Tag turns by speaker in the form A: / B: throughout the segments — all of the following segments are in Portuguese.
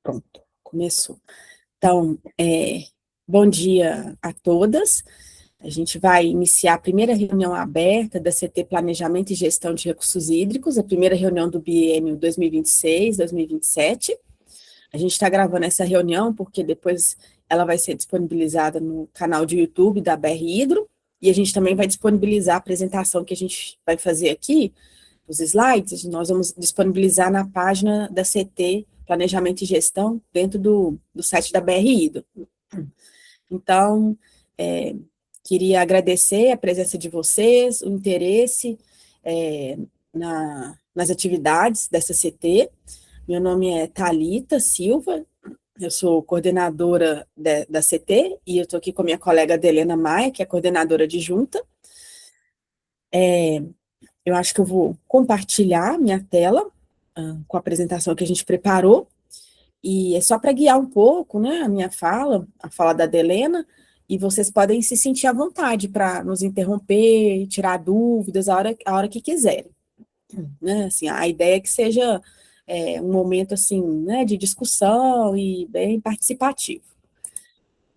A: Pronto, começou. Então, bom dia a todas. A gente vai iniciar a primeira reunião aberta da CT Planejamento e Gestão de Recursos Hídricos, a primeira reunião do biênio 2026-2027. A gente está gravando essa reunião porque depois ela vai ser disponibilizada no canal de YouTube da BR Hidro, e a gente também vai disponibilizar a apresentação que a gente vai fazer aqui, os slides, nós vamos disponibilizar na página da CT Planejamento e Gestão, dentro do site da BR Hidro. Então, queria agradecer a presença de vocês, o interesse nas atividades dessa CT. Meu nome é Thalita Silva, eu sou coordenadora da CT, e eu estou aqui com a minha colega Adelena Maia, que é coordenadora adjunta. Eu acho que eu vou compartilhar minha tela com a apresentação que a gente preparou, e é só para guiar um pouco, né, a minha fala, a fala da Adelena, e vocês podem se sentir à vontade para nos interromper, tirar dúvidas a hora que quiserem. Né? Assim, a ideia é que seja um momento assim, né, de discussão e bem participativo.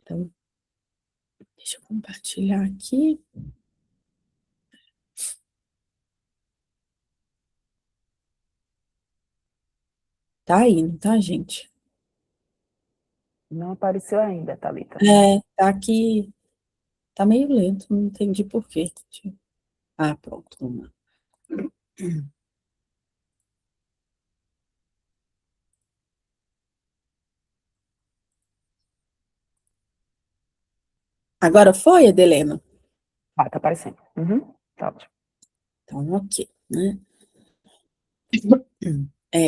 A: Então, deixa eu compartilhar aqui. Tá indo, tá, gente?
B: Não apareceu ainda, Thalita.
A: Tá aqui, tá meio lento, não entendi por quê. Pronto, vamos lá. Agora foi, Adelena?
B: Tá aparecendo. Tá ótimo.
A: Então, ok, né?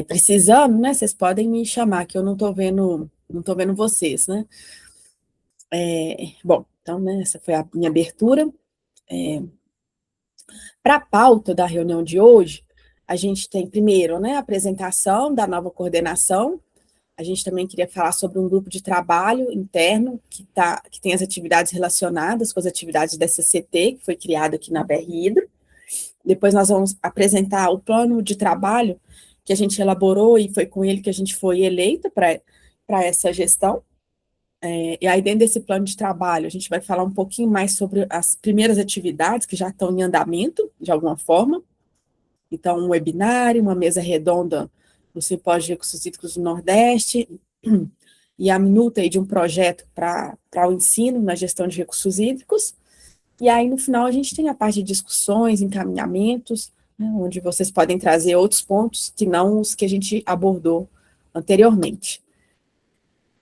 A: Precisando, né? Vocês podem me chamar, que eu não tô vendo vocês, né? Bom, então, né, essa foi a minha abertura. Para a pauta da reunião de hoje, a gente tem primeiro, né, a apresentação da nova coordenação. A gente também queria falar sobre um grupo de trabalho interno que tem as atividades relacionadas com as atividades dessa CT, que foi criada aqui na BR Hidro. Depois nós vamos apresentar o plano de trabalho que a gente elaborou, e foi com ele que a gente foi eleita para essa gestão. E aí, dentro desse plano de trabalho, a gente vai falar um pouquinho mais sobre as primeiras atividades que já estão em andamento, de alguma forma. Então, um webinário, uma mesa redonda no Simpósio de Recursos Hídricos do Nordeste, e a minuta aí de um projeto para o ensino na gestão de recursos hídricos. E aí, no final, a gente tem a parte de discussões, encaminhamentos, né, onde vocês podem trazer outros pontos que não os que a gente abordou anteriormente.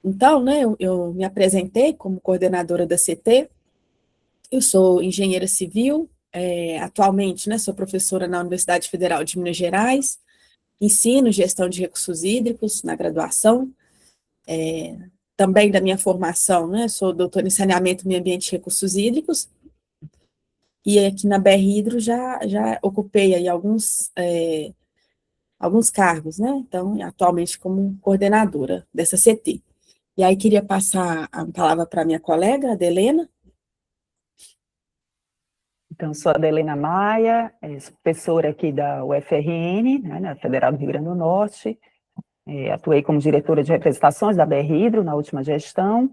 A: Então, né, eu me apresentei como coordenadora da CT, eu sou engenheira civil, atualmente, né, sou professora na Universidade Federal de Minas Gerais, ensino gestão de recursos hídricos na graduação, também da minha formação, né, sou doutora em saneamento, meio ambiente e recursos hídricos, e aqui na BR Hidro já ocupei aí alguns cargos, né, então, atualmente como coordenadora dessa CT. E aí queria passar a palavra para a minha colega, Adelena.
B: Então, sou a Adelena Maia, sou professora aqui da UFRN, né, na Federal do Rio Grande do Norte, atuei como diretora de representações da BR Hidro na última gestão,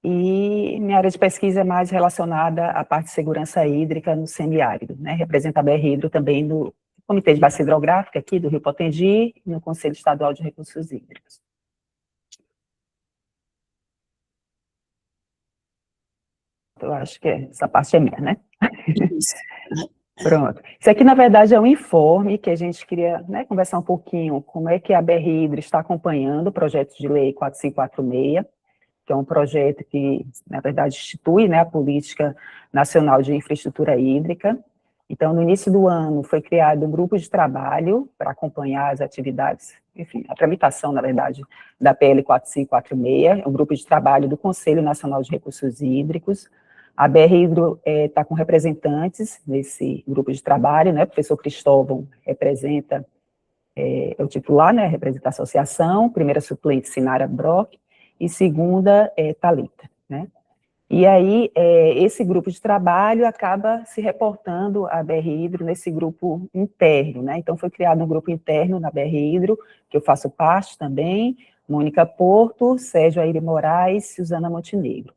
B: e minha área de pesquisa é mais relacionada à parte de segurança hídrica no semiárido, né, representa a BR Hidro também no Comitê de Bacia Hidrográfica aqui do Rio Potengi e no Conselho Estadual de Recursos Hídricos. Eu acho que essa parte é minha, né? Pronto. Isso aqui, na verdade, é um informe que a gente queria, né, conversar um pouquinho como é que a BR Hidro está acompanhando o projeto de lei 4546, que é um projeto que, na verdade, institui, né, a Política Nacional de Infraestrutura Hídrica. Então, no início do ano, foi criado um grupo de trabalho para acompanhar as atividades, enfim, a tramitação, na verdade, da PL 4546, um grupo de trabalho do Conselho Nacional de Recursos Hídricos. A BR Hidro está com representantes nesse grupo de trabalho, né? O professor Cristóvão representa, é o titular, né? Representa a associação, primeira suplente, Sinara Brock, e segunda, Thalita, né? E aí, esse grupo de trabalho acaba se reportando à BR Hidro nesse grupo interno, né? Então, foi criado um grupo interno na BR Hidro, que eu faço parte também, Mônica Porto, Sérgio Aire Moraes, Suzana Montenegro.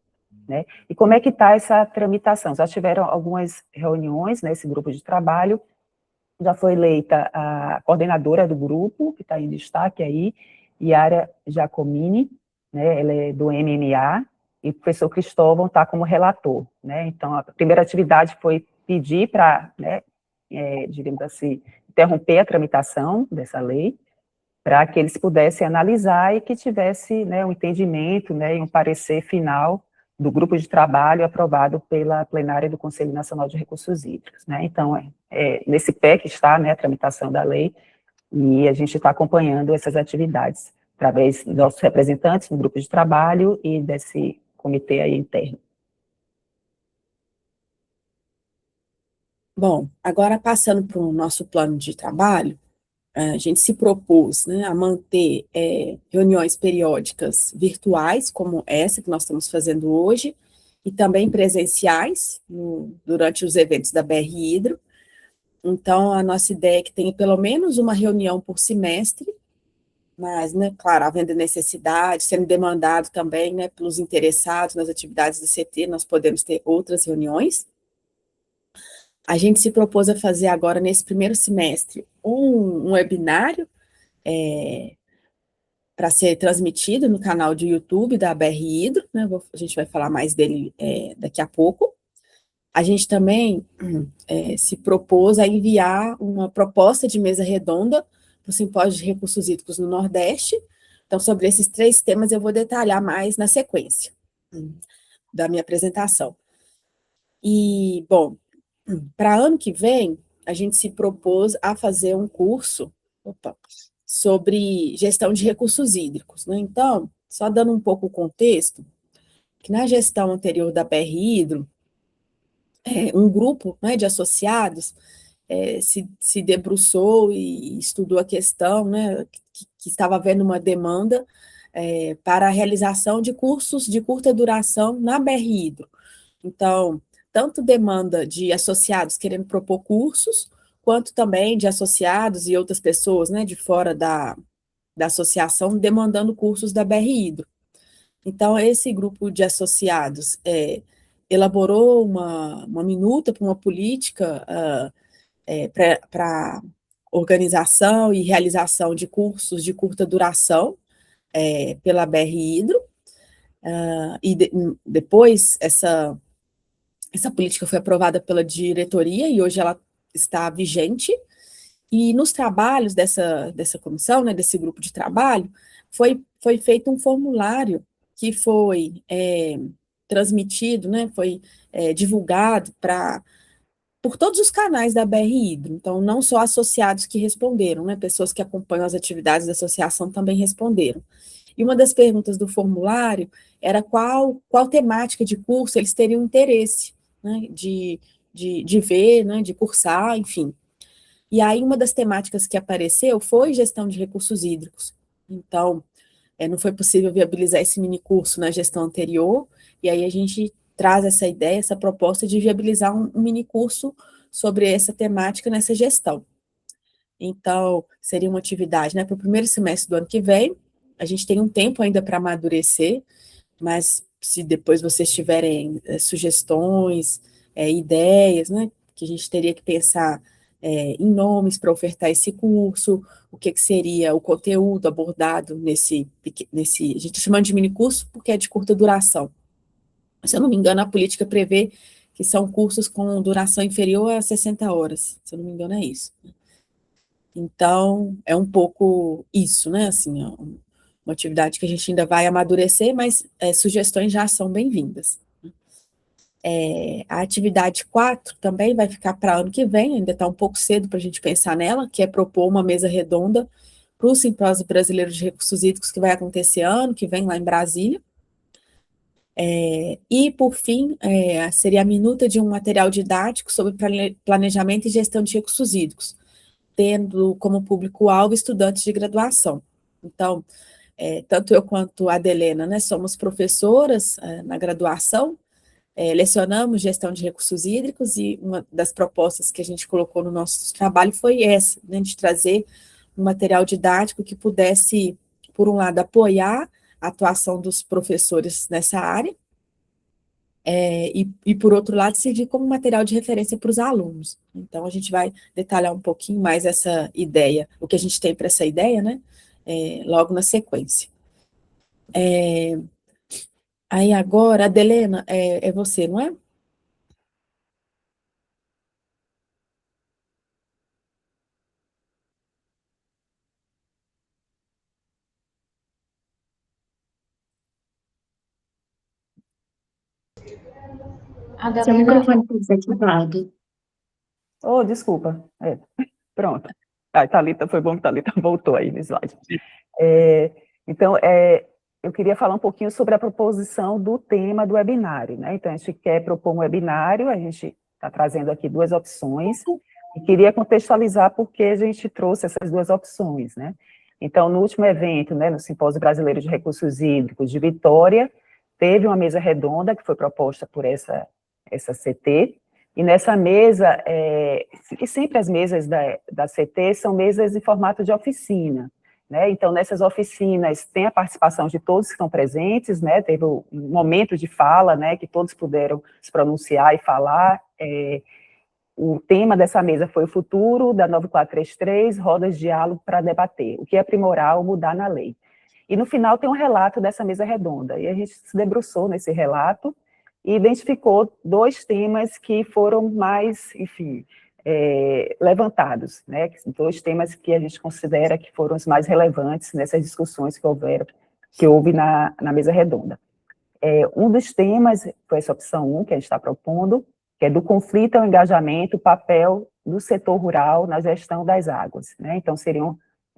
B: Né? E como é que está essa tramitação? Já tiveram algumas reuniões nesse grupo de trabalho, já foi eleita a coordenadora do grupo, que está em destaque aí, Yara Giacomini, né? Ela é do MMA, e o professor Cristóvão está como relator. Né? Então, a primeira atividade foi pedir para, né, digamos assim, interromper a tramitação dessa lei, para que eles pudessem analisar e que tivesse, né, um entendimento, né, e um parecer final do grupo de trabalho aprovado pela plenária do Conselho Nacional de Recursos Hídricos. Né? Então, nesse pé que está, né, a tramitação da lei, e a gente está acompanhando essas atividades, através dos nossos representantes no grupo de trabalho e desse comitê aí interno.
A: Bom, agora passando para o nosso plano de trabalho, a gente se propôs, né, a manter reuniões periódicas virtuais, como essa que nós estamos fazendo hoje, e também presenciais, durante os eventos da BR Hidro. Então, a nossa ideia é que tenha pelo menos uma reunião por semestre, mas, né, claro, havendo necessidade, sendo demandado também, né, pelos interessados nas atividades do CT, nós podemos ter outras reuniões. A gente se propôs a fazer agora, nesse primeiro semestre, um webinário para ser transmitido no canal de YouTube da BR Hidro, né? A gente vai falar mais dele daqui a pouco. A gente também se propôs a enviar uma proposta de mesa redonda para o Simpósio de Recursos Hídricos no Nordeste. Então, sobre esses 3 temas, eu vou detalhar mais na sequência da minha apresentação. E, bom, para ano que vem, a gente se propôs a fazer um curso sobre gestão de recursos hídricos. Né? Então, só dando um pouco o contexto, que na gestão anterior da BR Hidro, um grupo, né, de associados se debruçou e estudou a questão, né, que estava havendo uma demanda para a realização de cursos de curta duração na BR Hidro. Então, tanto demanda de associados querendo propor cursos, quanto também de associados e outras pessoas, né, de fora da associação demandando cursos da BR Hidro. Então, esse grupo de associados elaborou uma minuta para uma política para organização e realização de cursos de curta duração pela BR Hidro, e depois essa política foi aprovada pela diretoria e hoje ela está vigente. E nos trabalhos dessa comissão, né, desse grupo de trabalho, foi feito um formulário que foi transmitido, né, foi divulgado por todos os canais da BR Hidro. Então, não só associados que responderam, né, pessoas que acompanham as atividades da associação também responderam. E uma das perguntas do formulário era qual temática de curso eles teriam interesse, né, de ver, né, de cursar, enfim. E aí, uma das temáticas que apareceu foi gestão de recursos hídricos. Então, não foi possível viabilizar esse mini curso na gestão anterior, e aí a gente traz essa ideia, essa proposta de viabilizar um mini curso sobre essa temática nessa gestão. Então, seria uma atividade, né, para o primeiro semestre do ano que vem. A gente tem um tempo ainda para amadurecer, mas se depois vocês tiverem sugestões, ideias, né, que a gente teria que pensar em nomes para ofertar esse curso, o que seria o conteúdo abordado nesse, a gente está chamando de mini curso porque é de curta duração. Se eu não me engano, a política prevê que são cursos com duração inferior a 60 horas, se eu não me engano é isso. Então, é um pouco isso, né, assim, uma atividade que a gente ainda vai amadurecer, mas sugestões já são bem-vindas. A atividade 4 também vai ficar para ano que vem, ainda está um pouco cedo para a gente pensar nela, que é propor uma mesa redonda para o Simpósio Brasileiro de Recursos Hídricos, que vai acontecer ano que vem, lá em Brasília. E, por fim, seria a minuta de um material didático sobre planejamento e gestão de recursos hídricos, tendo como público-alvo estudantes de graduação. Então, tanto eu quanto a Adelena, né, somos professoras na graduação, lecionamos gestão de recursos hídricos, e uma das propostas que a gente colocou no nosso trabalho foi essa, né, de trazer um material didático que pudesse por um lado, apoiar a atuação dos professores nessa área, e, por outro lado, servir como material de referência para os alunos. Então, a gente vai detalhar um pouquinho mais essa ideia, o que a gente tem para essa ideia, né? Logo na sequência. Aí agora, Adelena, é você, não é?
C: A
D: Seu
C: Adelena,
D: microfone está desativado.
B: Oh, desculpa. Pronto. Thalita, foi bom que Thalita voltou aí no slide. Então, eu queria falar um pouquinho sobre a proposição do tema do webinário, né? Então, a gente quer propor um webinário, a gente está trazendo aqui duas opções, e queria contextualizar por que a gente trouxe essas duas opções, né? Então, no último evento, né, no Simpósio Brasileiro de Recursos Hídricos de Vitória, teve uma mesa redonda que foi proposta por essa CT, e nessa mesa, e sempre as mesas da CT são mesas em formato de oficina, né? Então, nessas oficinas, tem a participação de todos que estão presentes, né? Teve um momento de fala, né, que todos puderam se pronunciar e falar. O tema dessa mesa foi o futuro da 9433, rodas de diálogo para debater, o que é aprimorar ou mudar na lei. E no final tem um relato dessa mesa redonda, e a gente se debruçou nesse relato e identificou dois temas que foram mais, enfim, levantados, né? Dois temas que a gente considera que foram os mais relevantes nessas discussões que houve na mesa redonda. Um dos temas foi essa opção 1 que a gente está propondo, que é do conflito ao engajamento, o papel do setor rural na gestão das águas, né? Então, seria um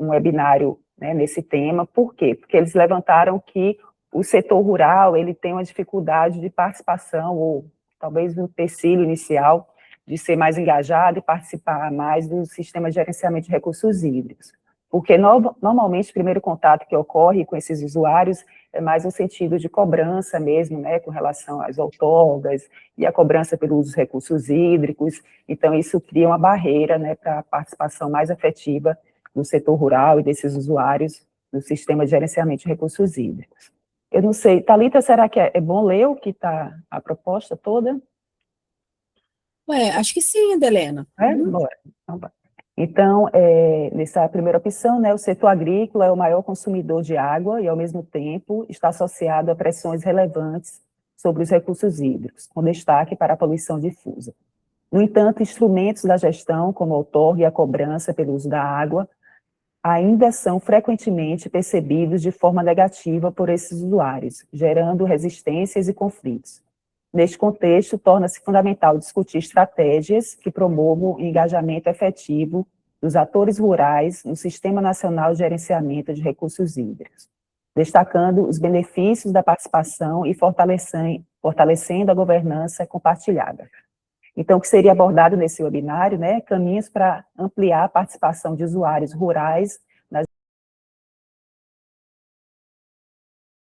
B: webinário, né, nesse tema. Por quê? Porque eles levantaram que o setor rural, ele tem uma dificuldade de participação, ou talvez um empecilho inicial, de ser mais engajado e participar mais do sistema de gerenciamento de recursos hídricos. Porque, normalmente, o primeiro contato que ocorre com esses usuários é mais no sentido de cobrança mesmo, né, com relação às outorgas e a cobrança pelo uso dos recursos hídricos. Então, isso cria uma barreira, né, para a participação mais efetiva do setor rural e desses usuários no sistema de gerenciamento de recursos hídricos. Eu não sei, Thalita, será que é bom ler o que está a proposta toda?
A: Acho que sim, Adelena.
B: Bora. Então, nessa primeira opção, né, o setor agrícola é o maior consumidor de água e, ao mesmo tempo, está associado a pressões relevantes sobre os recursos hídricos, com destaque para a poluição difusa. No entanto, instrumentos da gestão, como a outorga e a cobrança pelo uso da água, ainda são frequentemente percebidos de forma negativa por esses usuários, gerando resistências e conflitos. Neste contexto, torna-se fundamental discutir estratégias que promovam o engajamento efetivo dos atores rurais no Sistema Nacional de Gerenciamento de Recursos Hídricos, destacando os benefícios da participação e fortalecendo a governança compartilhada. Então, o que seria abordado nesse webinário, né, caminhos para ampliar a participação de usuários rurais nas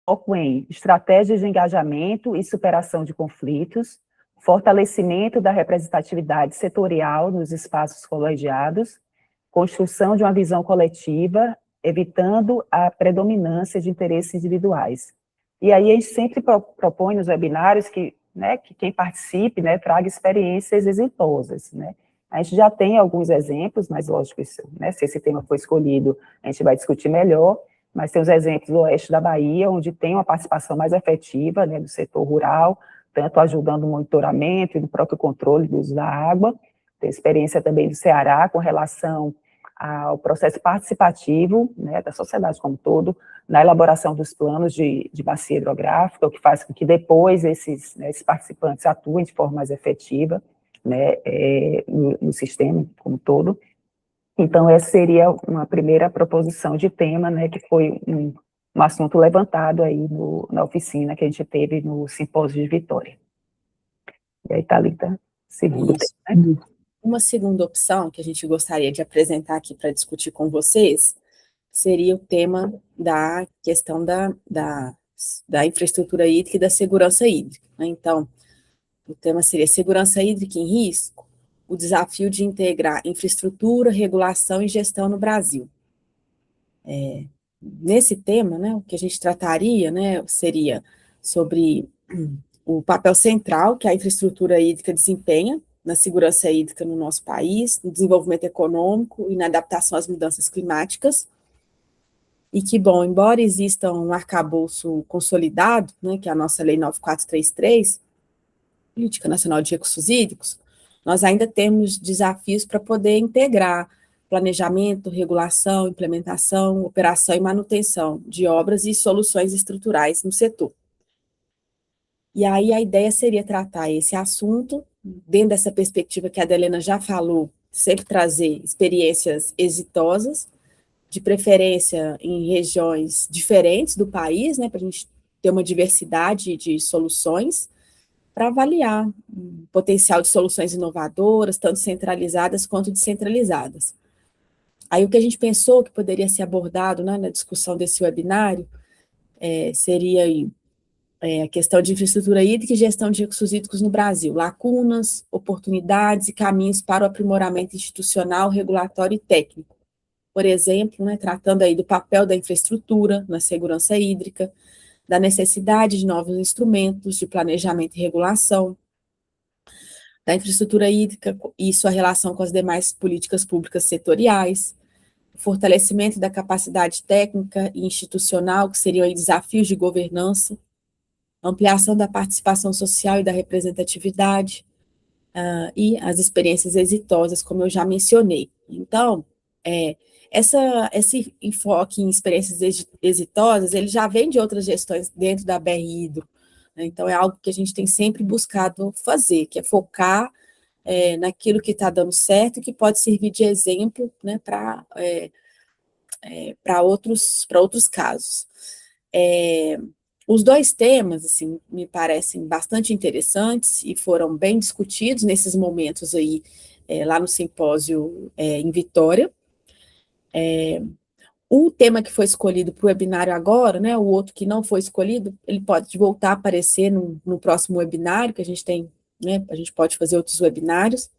B: foco em estratégias de engajamento e superação de conflitos, fortalecimento da representatividade setorial nos espaços colegiados, construção de uma visão coletiva, evitando a predominância de interesses individuais. E aí a gente sempre propõe nos webinários que quem participe, né, traga experiências exitosas, né. A gente já tem alguns exemplos, mas lógico, né, se esse tema for escolhido, a gente vai discutir melhor, mas tem os exemplos do oeste da Bahia, onde tem uma participação mais efetiva, né, do setor rural, tanto ajudando no monitoramento e no próprio controle do uso da água. Tem experiência também do Ceará com relação ao processo participativo, né, da sociedade como um todo, na elaboração dos planos de bacia hidrográfica, o que faz com que depois esses participantes atuem de forma mais efetiva, né, no sistema como um todo. Então, essa seria uma primeira proposição de tema, né, que foi um assunto levantado aí na oficina que a gente teve no Simpósio de Vitória. E aí, Thalita, segundo tema, né?
A: Uma segunda opção que a gente gostaria de apresentar aqui para discutir com vocês seria o tema da questão da infraestrutura hídrica e da segurança hídrica, né? Então, o tema seria segurança hídrica em risco, o desafio de integrar infraestrutura, regulação e gestão no Brasil. nesse tema, né, o que a gente trataria, né, seria sobre o papel central que a infraestrutura hídrica desempenha na segurança hídrica no nosso país, no desenvolvimento econômico e na adaptação às mudanças climáticas, e que, bom, embora exista um arcabouço consolidado, né, que é a nossa Lei 9433, Política Nacional de Recursos Hídricos, nós ainda temos desafios para poder integrar planejamento, regulação, implementação, operação e manutenção de obras e soluções estruturais no setor. E aí a ideia seria tratar esse assunto, dentro dessa perspectiva que a Adelena já falou, sempre trazer experiências exitosas, de preferência em regiões diferentes do país, né, para a gente ter uma diversidade de soluções, para avaliar o potencial de soluções inovadoras, tanto centralizadas quanto descentralizadas. Aí o que a gente pensou que poderia ser abordado, né, na discussão desse webinário seria aí, a questão de infraestrutura hídrica e gestão de recursos hídricos no Brasil, lacunas, oportunidades e caminhos para o aprimoramento institucional, regulatório e técnico. Por exemplo, né, tratando aí do papel da infraestrutura na segurança hídrica, da necessidade de novos instrumentos de planejamento e regulação, da infraestrutura hídrica e sua relação com as demais políticas públicas setoriais, o fortalecimento da capacidade técnica e institucional, que seriam aí desafios de governança, ampliação da participação social e da representatividade, e as experiências exitosas, como eu já mencionei. Então, esse enfoque em experiências exitosas, ele já vem de outras gestões dentro da BR Hidro, né? Então, é algo que a gente tem sempre buscado fazer, que é focar naquilo que está dando certo e que pode servir de exemplo, né, para outros casos. Os dois temas, assim, me parecem bastante interessantes e foram bem discutidos nesses momentos aí, lá no simpósio em Vitória. O tema que foi escolhido para o webinário agora, né, o outro que não foi escolhido, ele pode voltar a aparecer no próximo webinário, que a gente tem, né, a gente pode fazer outros webinários.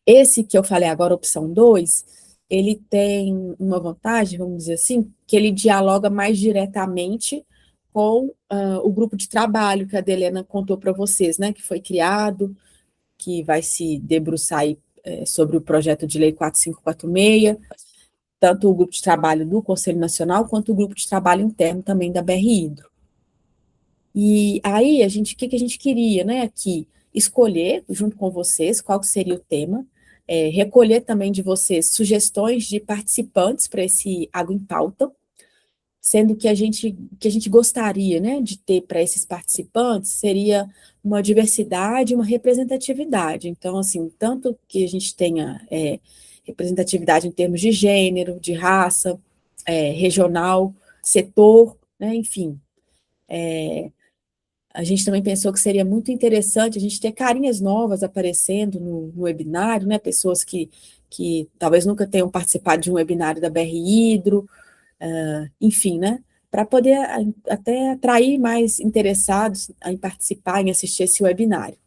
A: Esse que eu falei agora, opção 2, ele tem uma vantagem, vamos dizer assim, que ele dialoga mais diretamente com o grupo de trabalho que a Adelena contou para vocês, né, que foi criado, que vai se debruçar aí, sobre o projeto de lei 4546, tanto o grupo de trabalho do Conselho Nacional, quanto o grupo de trabalho interno também da BR Hidro. E aí, o que a gente queria, né, aqui, escolher, junto com vocês, qual que seria o tema, recolher também de vocês sugestões de participantes para esse Água em Pauta, sendo que a gente gostaria, né, de ter para esses participantes seria uma diversidade, uma representatividade. Então, assim, tanto que a gente tenha representatividade em termos de gênero, de raça, regional, setor, né, enfim. A gente também pensou que seria muito interessante a gente ter carinhas novas aparecendo no webinário, né, pessoas que talvez nunca tenham participado de um webinário da BR Hidro, enfim, né, para poder até atrair mais interessados em participar, em assistir esse webinário.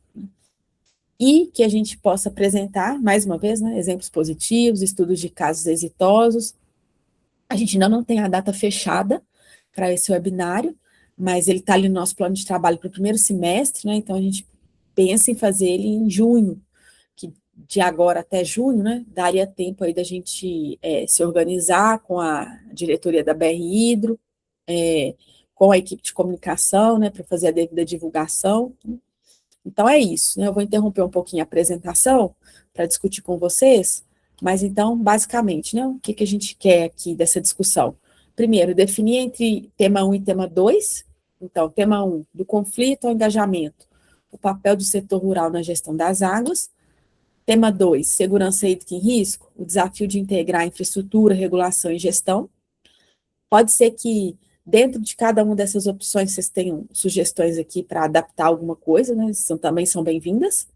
A: E que a gente possa apresentar, mais uma vez, né, exemplos positivos, estudos de casos exitosos. A gente ainda não tem a data fechada para esse webinário, mas ele está ali no nosso plano de trabalho para o primeiro semestre, né, então a gente pensa em fazer ele em junho, que de agora até junho, né, daria tempo aí da gente se organizar com a diretoria da BR Hidro, com a equipe de comunicação, né, para fazer a devida divulgação. Então é isso, né, eu vou interromper um pouquinho a apresentação para discutir com vocês, mas então, basicamente, né, o que a gente quer aqui dessa discussão? Primeiro, definir entre tema 1 e tema 2, então, tema 1, do conflito ao engajamento, o papel do setor rural na gestão das águas. Tema 2, segurança hídrica em risco, o desafio de integrar infraestrutura, regulação e gestão. Pode ser que dentro de cada uma dessas opções vocês tenham sugestões aqui para adaptar alguma coisa, né? Também são bem-vindas.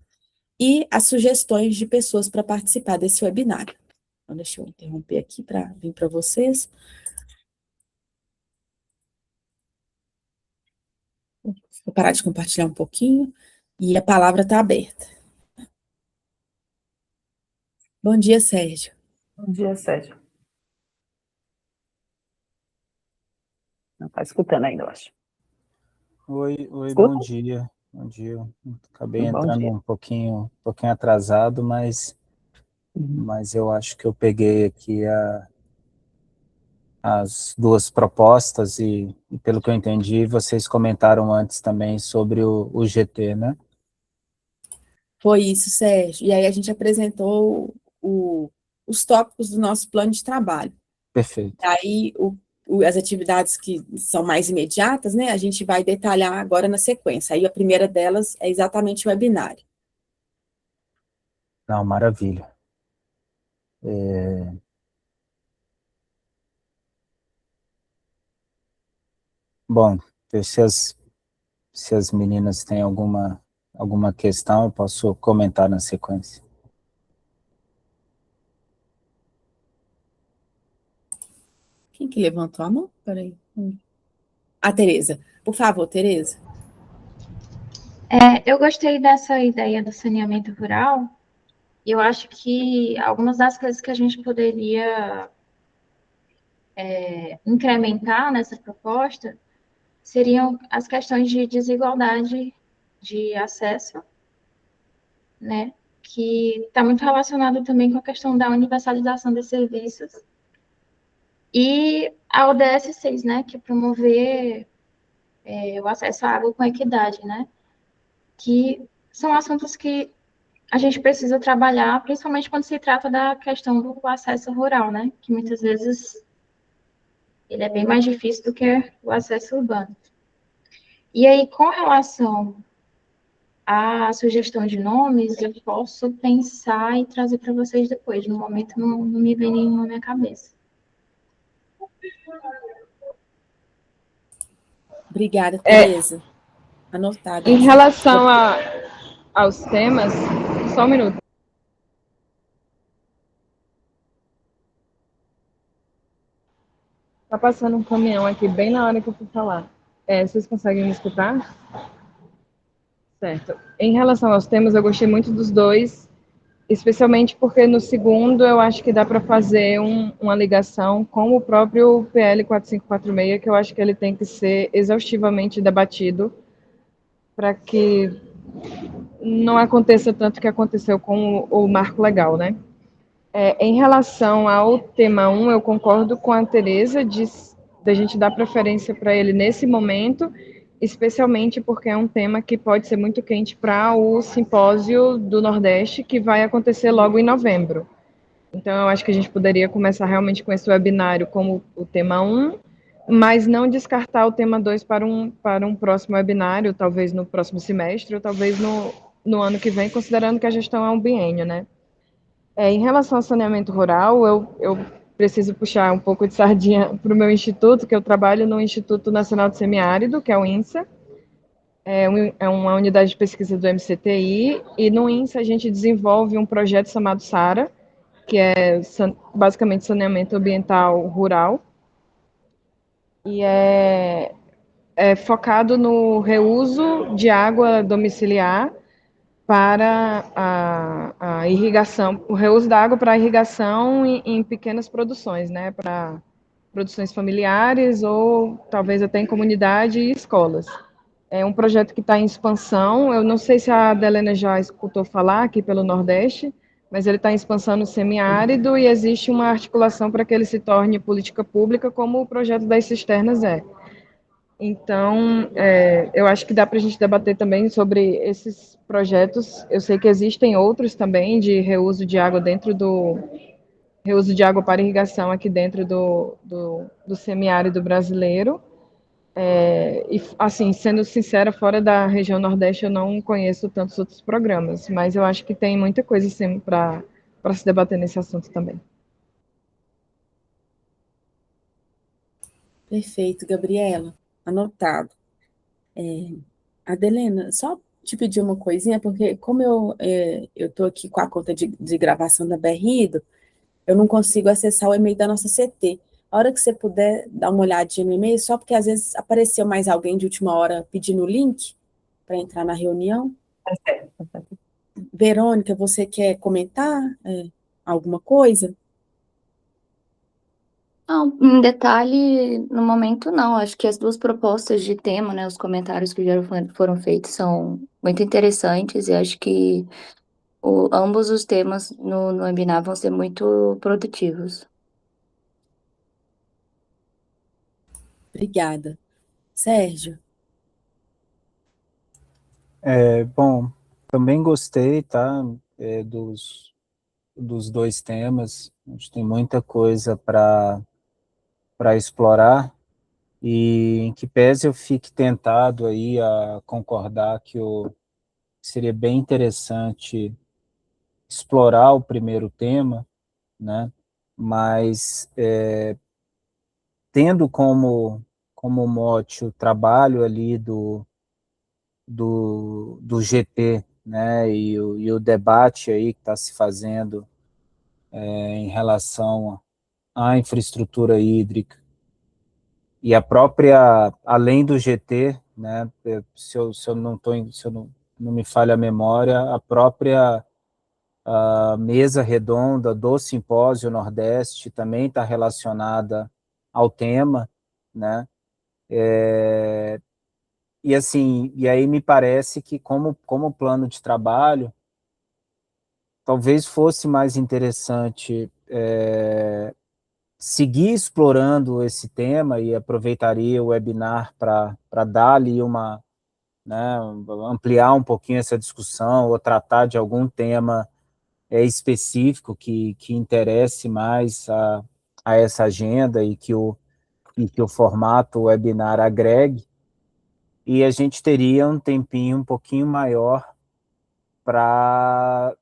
A: E as sugestões de pessoas para participar desse webinário. Então, deixa eu interromper aqui para vir para vocês. Vou parar de compartilhar um pouquinho. E a palavra está aberta. Bom dia, Sérgio.
B: Bom dia, Sérgio. Está escutando ainda, eu acho.
C: Oi,
B: Escuta?
C: bom dia. Bom dia. Acabei
B: Bom
C: entrando
B: dia.
C: um pouquinho atrasado, mas eu acho que eu peguei aqui as duas propostas e pelo que eu entendi, vocês comentaram antes também sobre o GT, né?
A: Foi isso, Sérgio. E aí a gente apresentou os tópicos do nosso plano de trabalho.
C: Perfeito.
A: Aí as atividades que são mais imediatas, né, a gente vai detalhar agora na sequência. Aí a primeira delas é exatamente o webinário.
C: Não, maravilha. É, bom, se as meninas têm alguma questão, eu posso comentar na sequência.
A: Quem que levantou a mão? Peraí. A Tereza. Por favor, Tereza.
D: Eu gostei dessa ideia do saneamento rural. Eu acho que algumas das coisas que a gente poderia incrementar nessa proposta seriam as questões de desigualdade de acesso, né? Que está muito relacionado também com a questão da universalização de serviços. E a ODS 6, né? Que é promover o acesso à água com equidade, né? Que são assuntos que a gente precisa trabalhar, principalmente quando se trata da questão do acesso rural, né? Que muitas vezes ele é bem mais difícil do que o acesso urbano. E aí, com relação à sugestão de nomes, eu posso pensar e trazer para vocês depois. No momento, não me vem nenhum na minha cabeça.
A: Obrigada, Tereza. Anotado
E: Em
A: aqui.
E: relação aos temas, só um minuto. Tá passando um caminhão aqui bem na hora que eu fui falar. Vocês conseguem me escutar? Certo. Em relação aos temas, eu gostei muito dos dois, especialmente porque no segundo eu acho que dá para fazer uma ligação com o próprio PL 4546, que eu acho que ele tem que ser exaustivamente debatido para que não aconteça tanto que aconteceu com o marco legal, né? Em relação ao tema 1, eu concordo com a Tereza da gente dar preferência para ele nesse momento, especialmente porque é um tema que pode ser muito quente para o simpósio do Nordeste, que vai acontecer logo em novembro. Então, eu acho que a gente poderia começar realmente com esse webinário como o tema 1, mas não descartar o tema 2 para um próximo webinário, talvez no próximo semestre, ou talvez no ano que vem, considerando que a gestão é um biênio, né? Em relação ao saneamento rural, eu preciso puxar um pouco de sardinha para o meu instituto, que eu trabalho no Instituto Nacional de Semiárido, que é o INSA, é uma unidade de pesquisa do MCTI, e no INSA a gente desenvolve um projeto chamado SARA, que é basicamente saneamento ambiental rural, e é focado no reuso de água domiciliar para a irrigação, o reuso da água para a irrigação em pequenas produções, né, para produções familiares ou talvez até em comunidade e escolas. É um projeto que está em expansão, eu não sei se a Adelena já escutou falar aqui pelo Nordeste, mas ele está em expansão no semiárido e existe uma articulação para que ele se torne política pública, como o projeto das cisternas é. Então, eu acho que dá para a gente debater também sobre esses projetos. Eu sei que existem outros também de reuso de água reuso de água para irrigação aqui dentro do semiárido brasileiro. E, assim, sendo sincera, fora da região Nordeste, eu não conheço tantos outros programas, mas eu acho que tem muita coisa assim, para se debater nesse assunto também.
A: Perfeito, Gabriela. Anotado. Adelena, só te pedir uma coisinha, porque como eu estou aqui com a conta de gravação da Berrido, eu não consigo acessar o e-mail da nossa CT. A hora que você puder dar uma olhadinha no e-mail, só porque às vezes apareceu mais alguém de última hora pedindo o link para entrar na reunião.
B: Tá certo, tá certo.
A: Verônica, você quer comentar alguma coisa?
F: Não, em detalhe, no momento não. Acho que as duas propostas de tema, né, os comentários que já foram feitos são muito interessantes e acho que ambos os temas no webinar vão ser muito produtivos.
A: Obrigada. Sérgio?
C: Bom, também gostei, tá, dos dois temas. A gente tem muita coisa para explorar, e em que pese eu fique tentado aí a concordar que seria bem interessante explorar o primeiro tema, né? Mas tendo como mote o trabalho ali do GT, né? E o debate aí que está se fazendo em relação à infraestrutura hídrica e a própria, além do GT, né? Se eu não tô, se eu não me falha a memória, a própria a mesa redonda do Simpósio Nordeste também está relacionada ao tema, né? E assim, e aí me parece que como plano de trabalho, talvez fosse mais interessante seguir explorando esse tema, e aproveitaria o webinar para dar ali né, ampliar um pouquinho essa discussão, ou tratar de algum tema específico que interesse mais a essa agenda, e que o formato webinar agregue, e a gente teria um tempinho um pouquinho maior para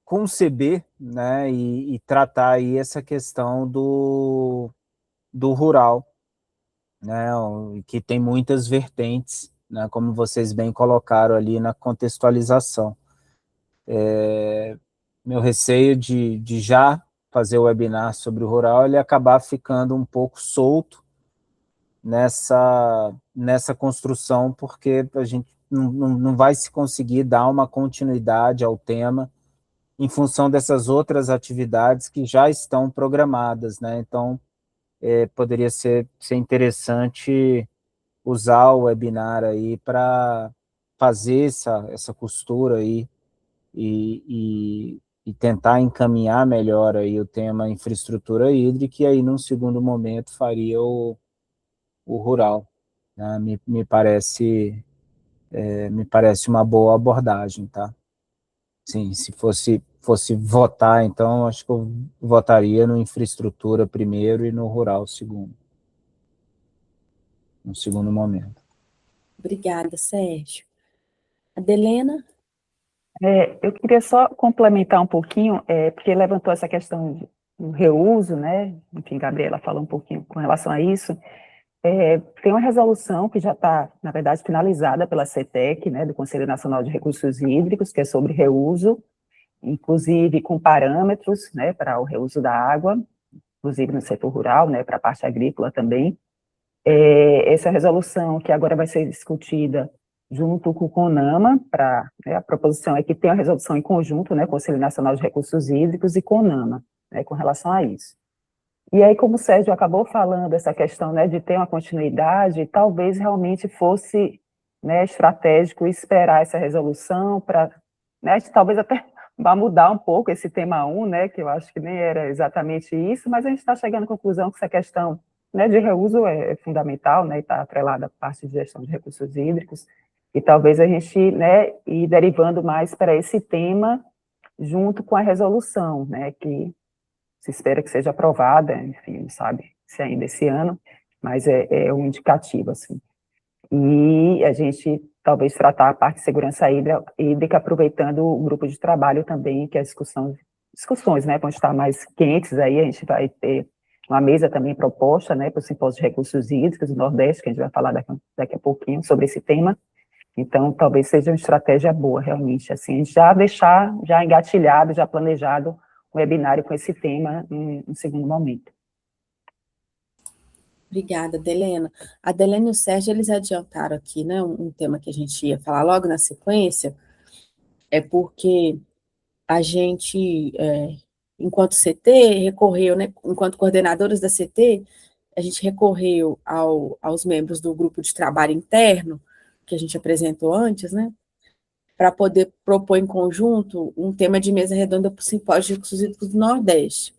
C: conceber, né, e tratar aí essa questão do rural, né, que tem muitas vertentes, né, como vocês bem colocaram ali na contextualização. Meu receio de já fazer o webinar sobre o rural, ele acabar ficando um pouco solto nessa construção, porque a gente não vai se conseguir dar uma continuidade ao tema em função dessas outras atividades que já estão programadas, né? Então, poderia ser interessante usar o webinar aí para fazer essa costura aí, e tentar encaminhar melhor aí o tema infraestrutura hídrica, e aí, num segundo momento, faria o rural, né? Me parece uma boa abordagem, tá? Sim, se fosse votar, então, acho que eu votaria no infraestrutura primeiro e no rural segundo, no segundo momento.
A: Obrigada, Sérgio. Adelena?
B: Eu queria só complementar um pouquinho, porque levantou essa questão do reuso, né? Enfim, Gabriela falou um pouquinho com relação a isso. Tem uma resolução que já está, na verdade, finalizada pela CETEC, né, do Conselho Nacional de Recursos Hídricos, que é sobre reuso, inclusive com parâmetros, né, para o reuso da água, inclusive no setor rural, né, para a parte agrícola também. Essa resolução que agora vai ser discutida junto com o CONAMA, a proposição é que tenha uma resolução em conjunto, né, Conselho Nacional de Recursos Hídricos e CONAMA, né, com relação a isso. E aí, como o Sérgio acabou falando, essa questão, né, de ter uma continuidade, talvez realmente fosse, né, estratégico esperar essa resolução para, né, talvez até vá mudar um pouco esse tema 1, né, que eu acho que nem era exatamente isso, mas a gente está chegando à conclusão que essa questão, né, de reuso é fundamental, né, e está atrelada à parte de gestão de recursos hídricos, e talvez a gente, né, ir derivando mais para esse tema junto com a resolução, né, que se espera que seja aprovada, enfim, não sabe se ainda esse ano, mas é um indicativo, assim. E a gente talvez tratar a parte de segurança hídrica, aproveitando o grupo de trabalho também, que as discussões, né, vão estar mais quentes aí, a gente vai ter uma mesa também proposta, né, para o Simpósio de Recursos Hídricos do Nordeste, que a gente vai falar daqui a pouquinho sobre esse tema. Então, talvez seja uma estratégia boa, realmente, assim, a gente já deixar já engatilhado, já planejado um webinário com esse tema em um segundo momento.
A: Obrigada, Adelena. A Adelena e o Sérgio, eles adiantaram aqui, né, um tema que a gente ia falar logo na sequência, porque a gente enquanto CT, recorreu, né, enquanto coordenadoras da CT, a gente recorreu aos membros do grupo de trabalho interno, que a gente apresentou antes, né, para poder propor em conjunto um tema de mesa redonda para o Simpósio de Recursos Hídricos do Nordeste.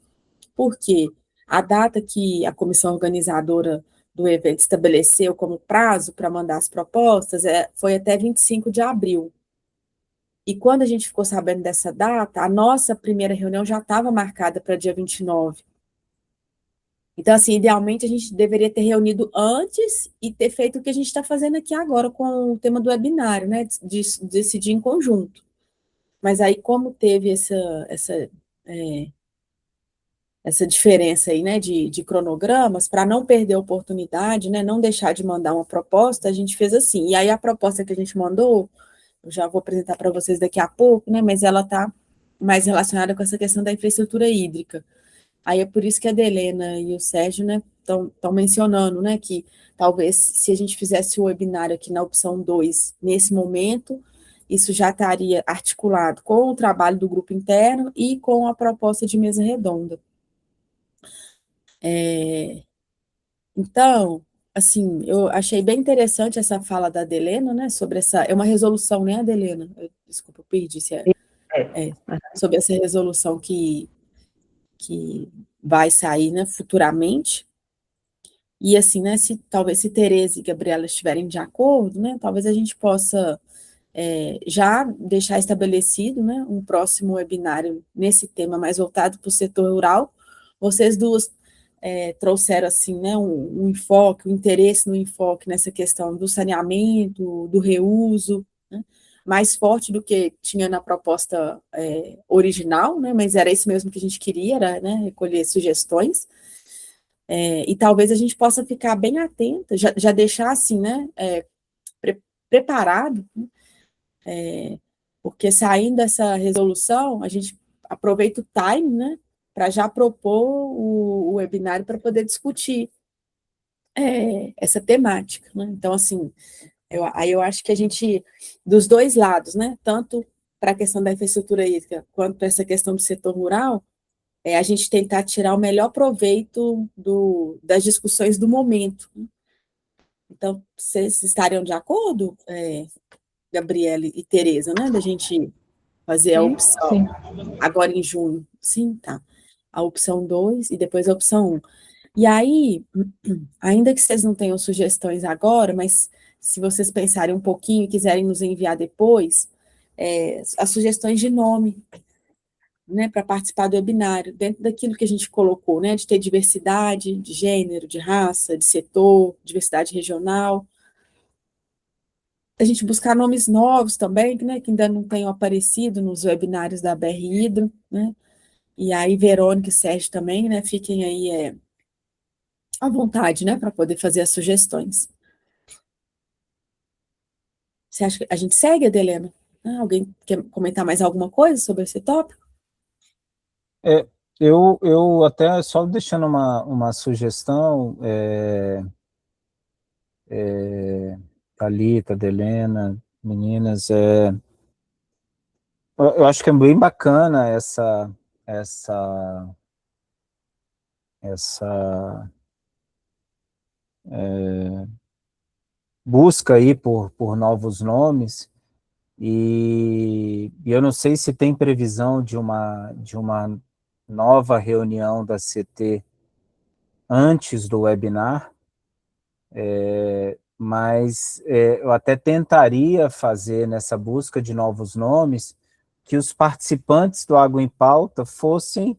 A: Por quê? A data que a comissão organizadora do evento estabeleceu como prazo para mandar as propostas foi até 25 de abril. E quando a gente ficou sabendo dessa data, a nossa primeira reunião já estava marcada para dia 29. Então, assim, idealmente a gente deveria ter reunido antes e ter feito o que a gente está fazendo aqui agora com o tema do webinário, né? De decidir em conjunto. Mas aí, como teve essa diferença aí, né, de cronogramas, para não perder a oportunidade, né, não deixar de mandar uma proposta, a gente fez assim. E aí a proposta que a gente mandou, eu já vou apresentar para vocês daqui a pouco, né, mas ela está mais relacionada com essa questão da infraestrutura hídrica. Aí é por isso que a Adelena e o Sérgio, né, estão mencionando, né, que talvez se a gente fizesse o webinário aqui na opção 2, nesse momento, isso já estaria articulado com o trabalho do grupo interno e com a proposta de mesa redonda. Então, assim, eu achei bem interessante essa fala da Adelena, né, sobre é uma resolução, né, Adelena? Desculpa, eu perdi se sobre essa resolução que vai sair, né, futuramente. E assim, né, talvez se Tereza e Gabriela estiverem de acordo, né, talvez a gente possa já deixar estabelecido, né, um próximo webinário nesse tema mais voltado para o setor rural. Vocês duas trouxeram assim, né, um enfoque, um interesse no enfoque nessa questão do saneamento, do reuso, né, mais forte do que tinha na proposta original, né, mas era isso mesmo que a gente queria, era, né, recolher sugestões. E talvez a gente possa ficar bem atenta, já deixar assim, né, preparado, né, porque saindo dessa resolução, a gente aproveita o time, né, para já propor o webinário para poder discutir essa temática, né? Então, assim, aí eu acho que a gente, dos dois lados, né, tanto para a questão da infraestrutura hídrica, quanto para essa questão do setor rural, a gente tentar tirar o melhor proveito das discussões do momento, né? Então, vocês estariam de acordo, Gabriele e Tereza, né, da gente fazer a opção
E: Sim.
A: agora em junho? Sim, tá. A opção 2 e depois a opção 1. E aí, ainda que vocês não tenham sugestões agora, mas se vocês pensarem um pouquinho e quiserem nos enviar depois, as sugestões de nome, né, para participar do webinário, dentro daquilo que a gente colocou, né, de ter diversidade de gênero, de raça, de setor, diversidade regional. A gente buscar nomes novos também, né, que ainda não tenham aparecido nos webinários da BR Hidro, né, e aí Verônica e Sérgio também, né, fiquem aí à vontade, né, para poder fazer as sugestões. Você acha que a gente segue, Adelena? Alguém quer comentar mais alguma coisa sobre esse tópico?
C: Eu até só deixando uma sugestão, Thalita, Adelena, meninas, eu acho que é bem bacana essa busca aí por novos nomes, e eu não sei se tem previsão de uma nova reunião da CT antes do webinar, mas eu até tentaria fazer nessa busca de novos nomes que os participantes do Água em Pauta fossem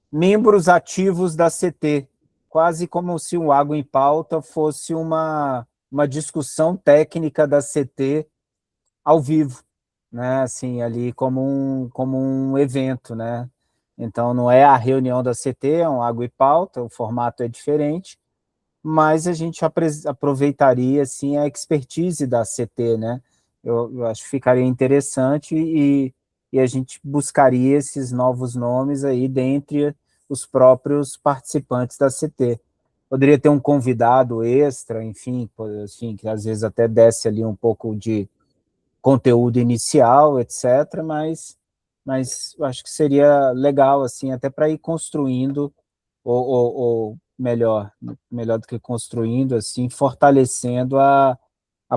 C: membros ativos da CT, quase como se o Água em Pauta fosse uma discussão técnica da CT ao vivo, né? Assim, ali como um evento, né? Então, não é a reunião da CT, é um Água e Pauta, o formato é diferente, mas a gente aproveitaria, assim, a expertise da CT, né? Eu acho que ficaria interessante e a gente buscaria esses novos nomes aí dentre os próprios participantes da CT. Poderia ter um convidado extra, enfim, assim, que às vezes até desse ali um pouco de conteúdo inicial, etc., mas mas eu acho que seria legal, assim, até para ir construindo, ou melhor do que construindo, assim, fortalecendo a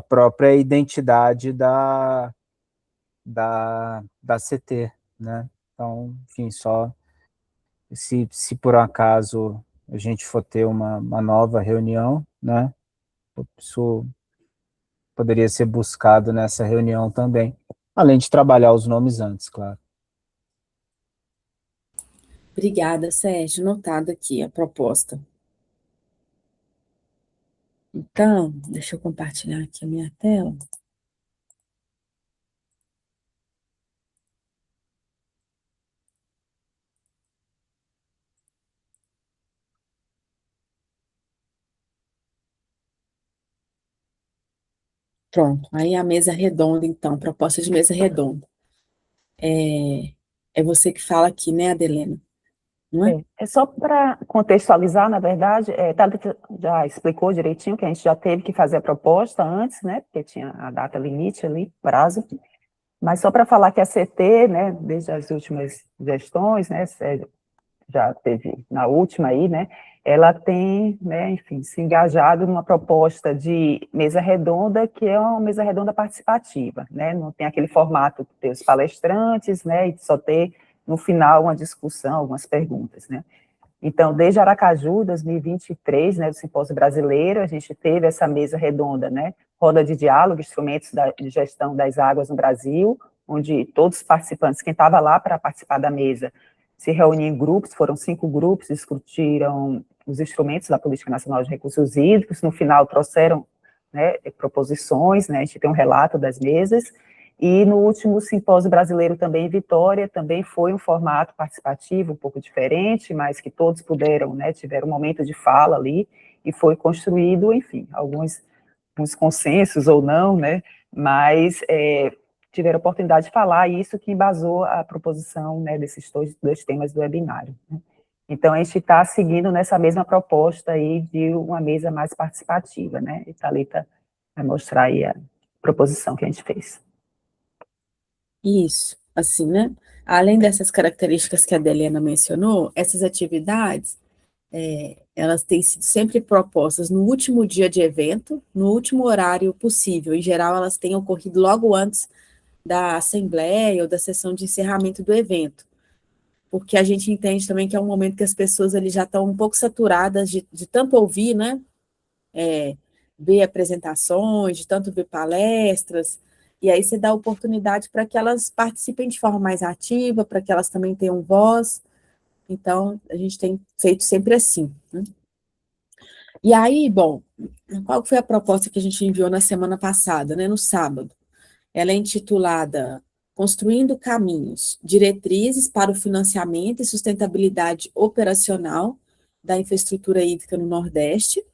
C: própria identidade da CT, né? Então, enfim, só se por acaso a gente for ter uma nova reunião, né? Isso poderia ser buscado nessa reunião também, além de trabalhar os nomes antes, claro.
A: Obrigada, Sérgio. Notada aqui a proposta. Então, deixa eu compartilhar aqui a minha tela. Pronto, aí a mesa redonda, então, proposta de mesa redonda. É você que fala aqui, né, Adelena? Não é?
B: É só para contextualizar, na verdade, Thalita já explicou direitinho que a gente já teve que fazer a proposta antes, né, porque tinha a data limite ali, prazo, mas só para falar que a CT, né, desde as últimas gestões, né, Sérgio já teve na última aí, né, ela tem, né, enfim, se engajado numa proposta de mesa redonda, que é uma mesa redonda participativa, né, não tem aquele formato de ter os palestrantes, né, e só ter, no final, uma discussão, algumas perguntas, né. Então, desde Aracaju, 2023, né, do Simpósio Brasileiro, a gente teve essa mesa redonda, né, roda de diálogo, instrumentos de gestão das águas no Brasil, onde todos os participantes, quem estava lá para participar da mesa, se reuniam em grupos, foram 5 grupos, discutiram os instrumentos da Política Nacional de Recursos Hídricos, no final trouxeram, né, proposições, né, a gente tem um relato das mesas, e no último simpósio brasileiro também em Vitória, também foi um formato participativo um pouco diferente, mas que todos puderam, né, tiveram um momento de fala ali, e foi construído, enfim, alguns consensos ou não, né, mas tiveram a oportunidade de falar, e isso que embasou a proposição, né, desses dois temas do webinário, né. Então, a gente está seguindo nessa mesma proposta aí de uma mesa mais participativa, né, e Thalita vai mostrar aí a proposição que a gente fez.
A: Isso, assim, né? Além dessas características que a Adelena mencionou, essas atividades, elas têm sido sempre propostas no último dia de evento, no último horário possível. Em geral, elas têm ocorrido logo antes da assembleia ou da sessão de encerramento do evento, porque a gente entende também que é um momento que as pessoas ali já estão um pouco saturadas de tanto ouvir, né? Ver apresentações, de tanto ver palestras, e aí você dá oportunidade para que elas participem de forma mais ativa, para que elas também tenham voz. Então, a gente tem feito sempre assim, né? E aí, bom, qual foi a proposta que a gente enviou na semana passada, né, no sábado? Ela é intitulada Construindo Caminhos, Diretrizes para o Financiamento e Sustentabilidade Operacional da Infraestrutura Hídrica no Nordeste.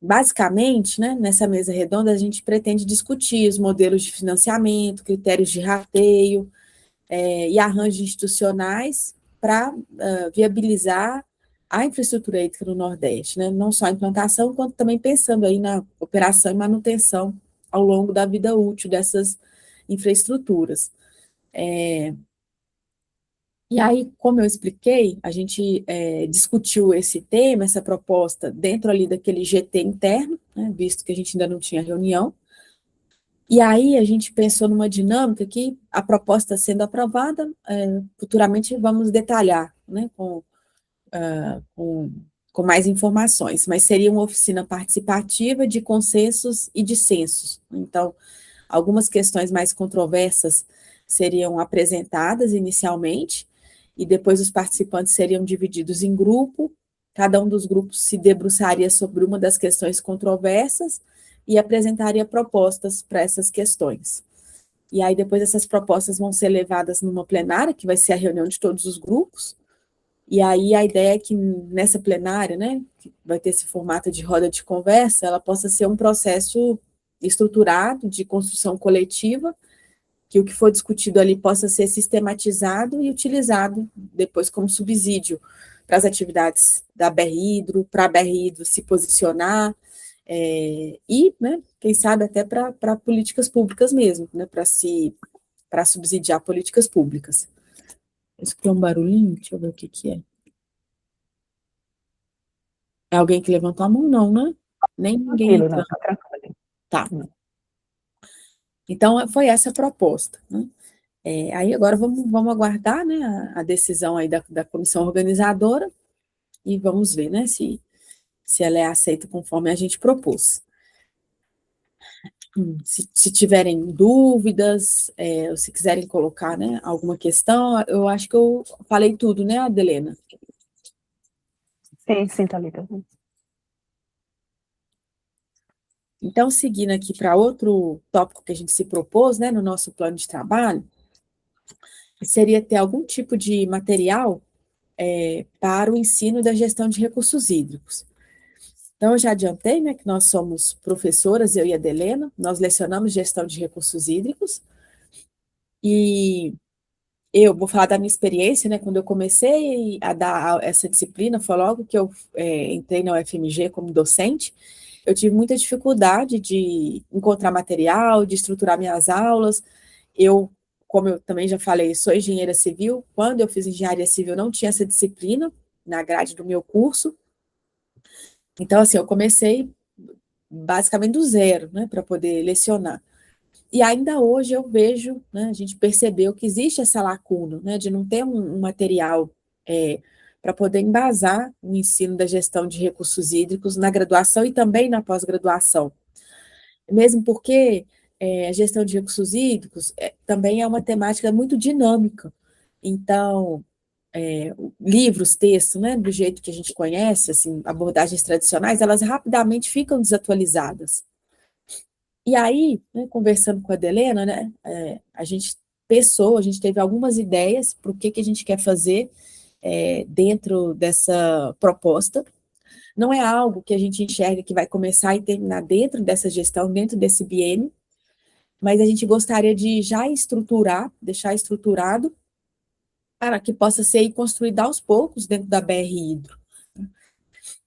A: Basicamente, né, nessa mesa redonda, a gente pretende discutir os modelos de financiamento, critérios de rateio e arranjos institucionais para viabilizar a infraestrutura hídrica no Nordeste, né, não só a implantação, quanto também pensando aí na operação e manutenção ao longo da vida útil dessas infraestruturas. E aí, como eu expliquei, a gente discutiu esse tema, essa proposta, dentro ali daquele GT interno, né, visto que a gente ainda não tinha reunião. E aí a gente pensou numa dinâmica que a proposta sendo aprovada, futuramente vamos detalhar, né, com mais informações, mas seria uma oficina participativa de consensos e dissensos. Então, algumas questões mais controversas seriam apresentadas inicialmente, e depois os participantes seriam divididos em grupo, cada um dos grupos se debruçaria sobre uma das questões controversas e apresentaria propostas para essas questões. E aí depois essas propostas vão ser levadas numa plenária, que vai ser a reunião de todos os grupos, e aí a ideia é que nessa plenária, né, que vai ter esse formato de roda de conversa, ela possa ser um processo estruturado de construção coletiva, que o que for discutido ali possa ser sistematizado e utilizado depois como subsídio para as atividades da BR-Hidro, para a BR-Hidro se posicionar, e, né, quem sabe até para políticas públicas mesmo, né, para se para subsidiar políticas públicas. Escutei um barulhinho, deixa eu ver o que é. É alguém que levantou a mão? Não, né? Nem ninguém
B: Tranquilo, não,
A: entrando.
B: tá tranquilo.
A: Tá. Então, foi essa a proposta, né? Aí agora vamos aguardar, né, a decisão aí da comissão organizadora e vamos ver, né, se ela é aceita conforme a gente propôs. Se tiverem dúvidas, ou se quiserem colocar, né, alguma questão, eu acho que eu falei tudo, né, Adelena?
B: Sim, Thalita.
A: Então, seguindo aqui para outro tópico que a gente se propôs, né, no nosso plano de trabalho, seria ter algum tipo de material para o ensino da gestão de recursos hídricos. Então, eu já adiantei, né, que nós somos professoras, eu e a Adelena, nós lecionamos gestão de recursos hídricos, e eu vou falar da minha experiência, né, quando eu comecei a dar essa disciplina, foi logo que eu entrei na UFMG como docente, eu tive muita dificuldade de encontrar material, de estruturar minhas aulas. Eu, como eu também já falei, sou engenheira civil. Quando eu fiz engenharia civil, não tinha essa disciplina na grade do meu curso. Então, assim, eu comecei basicamente do zero, né, para poder lecionar. E ainda hoje eu vejo, né, a gente percebeu que existe essa lacuna, né, de não ter um material para poder embasar o ensino da gestão de recursos hídricos na graduação e também na pós-graduação. Mesmo porque a gestão de recursos hídricos também é uma temática muito dinâmica. Então, livros, textos, né, do jeito que a gente conhece, assim, abordagens tradicionais, elas rapidamente ficam desatualizadas. E aí, né, conversando com a Adelena, né, a gente pensou, a gente teve algumas ideias para o que a gente quer fazer dentro dessa proposta. Não é algo que a gente enxerga que vai começar e terminar dentro dessa gestão, dentro desse biênio, mas a gente gostaria de já estruturar, deixar estruturado, para que possa ser construído aos poucos dentro da BR Hidro.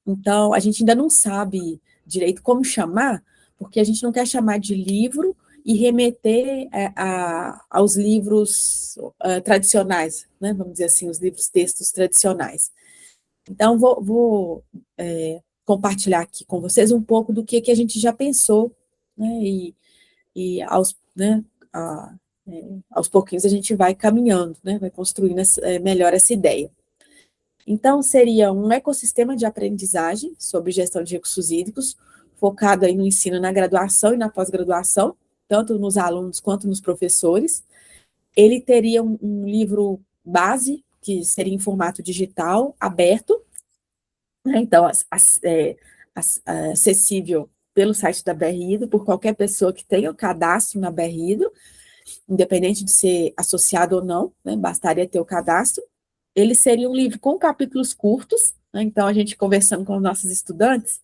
A: Então, a gente ainda não sabe direito como chamar, porque a gente não quer chamar de livro e remeter aos livros tradicionais, né? Vamos dizer assim, os livros textos tradicionais. Então, vou compartilhar aqui com vocês um pouco do que a gente já pensou, né? E aos pouquinhos a gente vai caminhando, né? Vai construindo melhor essa ideia. Então, seria um ecossistema de aprendizagem sobre gestão de recursos hídricos, focado aí no ensino na graduação e na pós-graduação, tanto nos alunos quanto nos professores. Ele teria um livro base, que seria em formato digital, aberto, né? Então, acessível pelo site da BR Hidro, por qualquer pessoa que tenha o cadastro na BR Hidro, independente de ser associado ou não, né? Bastaria ter o cadastro. Ele seria um livro com capítulos curtos, né? Então, a gente conversando com os nossos estudantes,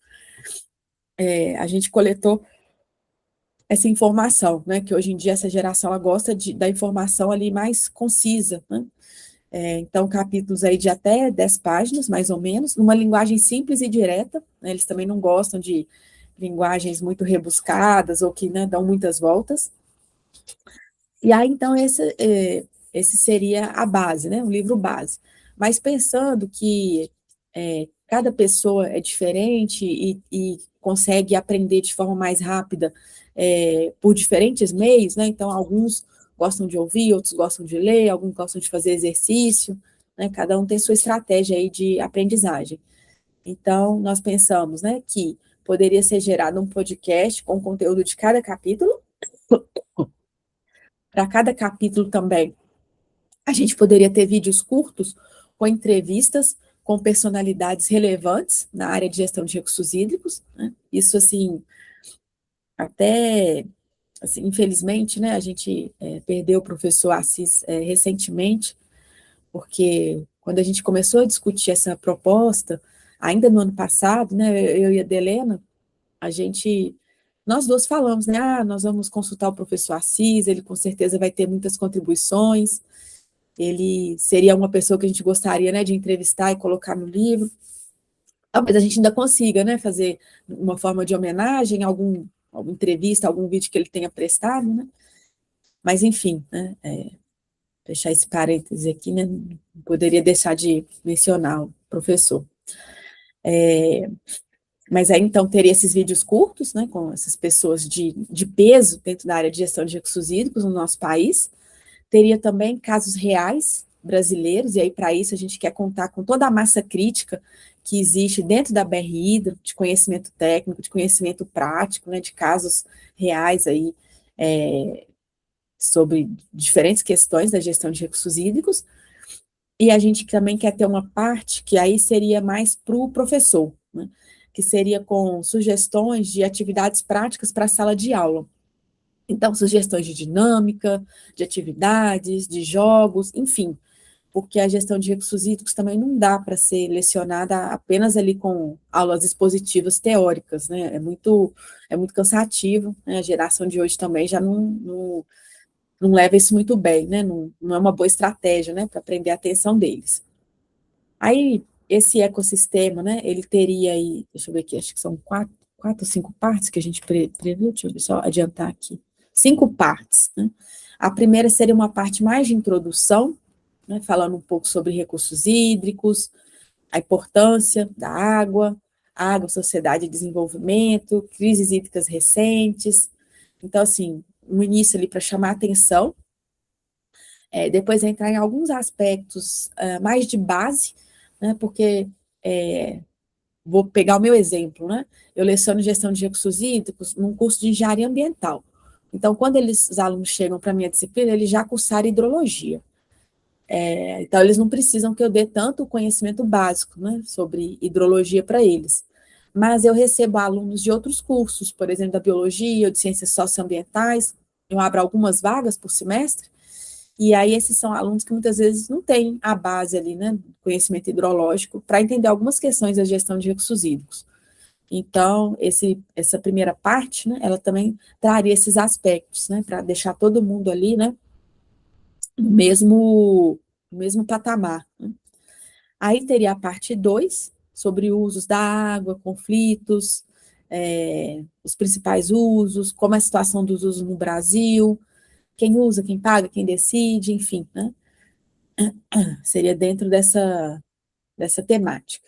A: a gente coletou essa informação, né? Que hoje em dia essa geração ela gosta da informação ali mais concisa, né? Então, capítulos aí de até 10 páginas, mais ou menos, numa linguagem simples e direta, né? Eles também não gostam de linguagens muito rebuscadas ou que, né, dão muitas voltas. E aí, então, esse seria a base, né? O livro base. Mas pensando que cada pessoa é diferente e consegue aprender de forma mais rápida por diferentes meios, né? Então, alguns gostam de ouvir, outros gostam de ler, alguns gostam de fazer exercício, né? Cada um tem sua estratégia aí de aprendizagem. Então, nós pensamos, né, que poderia ser gerado um podcast com conteúdo de cada capítulo. Para cada capítulo também, a gente poderia ter vídeos curtos com entrevistas com personalidades relevantes na área de gestão de recursos hídricos, né? Isso, assim, até, assim, infelizmente, né, a gente perdeu o professor Assis recentemente, porque quando a gente começou a discutir essa proposta, ainda no ano passado, né, eu e a Adelena, nós duas falamos, né, nós vamos consultar o professor Assis, ele com certeza vai ter muitas contribuições, ele seria uma pessoa que a gente gostaria, né, de entrevistar e colocar no livro. Talvez a gente ainda consiga, né, fazer uma forma de homenagem, alguma entrevista, algum vídeo que ele tenha prestado, né? Mas, enfim, né, fechar esse parêntese aqui, né, não poderia deixar de mencionar o professor. Mas aí, então, teria esses vídeos curtos, né, com essas pessoas de peso dentro da área de gestão de recursos hídricos no nosso país. Teria também casos reais brasileiros, e aí, para isso, a gente quer contar com toda a massa crítica que existe dentro da BR Hidro, de conhecimento técnico, de conhecimento prático, né, de casos reais aí, sobre diferentes questões da gestão de recursos hídricos. E a gente também quer ter uma parte que aí seria mais para o professor, né, que seria com sugestões de atividades práticas para a sala de aula. Então, sugestões de dinâmica, de atividades, de jogos, enfim, porque a gestão de recursos hídricos também não dá para ser lecionada apenas ali com aulas expositivas teóricas, né? É muito cansativo, né? A geração de hoje também já não leva isso muito bem, né? Não é uma boa estratégia, né, para prender a atenção deles. Aí, esse ecossistema, né, ele teria aí, deixa eu ver aqui, acho que são quatro ou cinco partes que a gente previu, deixa eu só adiantar aqui. 5 partes, né? A primeira seria uma parte mais de introdução, né, falando um pouco sobre recursos hídricos, a importância da água, sociedade e desenvolvimento, crises hídricas recentes. Então, assim, um início ali para chamar a atenção, depois entrar em alguns aspectos mais de base, né, porque vou pegar o meu exemplo, né? Eu leciono gestão de recursos hídricos num curso de engenharia ambiental. Então, quando os alunos chegam para a minha disciplina, eles já cursaram hidrologia. Então, eles não precisam que eu dê tanto conhecimento básico, né, sobre hidrologia para eles. Mas eu recebo alunos de outros cursos, por exemplo, da biologia ou de ciências socioambientais. Eu abro algumas vagas por semestre, e aí esses são alunos que muitas vezes não têm a base ali, né, conhecimento hidrológico, para entender algumas questões da gestão de recursos hídricos. Então, essa primeira parte, né, ela também traria esses aspectos, né, para deixar todo mundo ali, né, no mesmo patamar, né. Aí teria a parte 2, sobre usos da água, conflitos, os principais usos, como é a situação dos usos no Brasil, quem usa, quem paga, quem decide, enfim, né? Seria dentro dessa temática.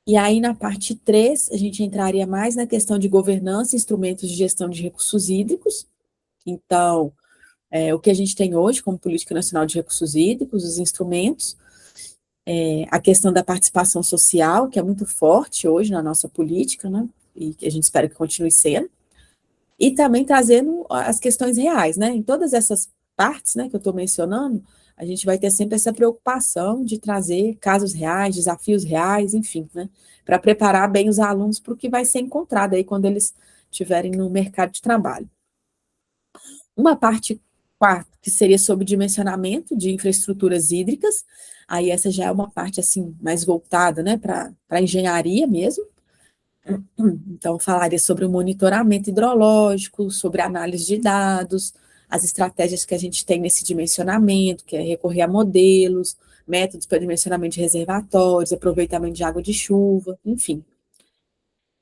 A: E aí, na parte 3, a gente entraria mais na questão de governança e instrumentos de gestão de recursos hídricos. Então, o que a gente tem hoje como Política Nacional de Recursos Hídricos, os instrumentos, a questão da participação social, que é muito forte hoje na nossa política, né? E que a gente espera que continue sendo. E também trazendo as questões reais, né? Em todas essas partes, né, que eu estou mencionando, a gente vai ter sempre essa preocupação de trazer casos reais, desafios reais, enfim, né, para preparar bem os alunos para o que vai ser encontrado aí quando eles estiverem no mercado de trabalho. Uma parte 4, que seria sobre dimensionamento de infraestruturas hídricas, aí essa já é uma parte, assim, mais voltada, né, para a engenharia mesmo. Então, falaria sobre o monitoramento hidrológico, sobre a análise de dados, as estratégias que a gente tem nesse dimensionamento, que é recorrer a modelos, métodos para dimensionamento de reservatórios, aproveitamento de água de chuva, enfim.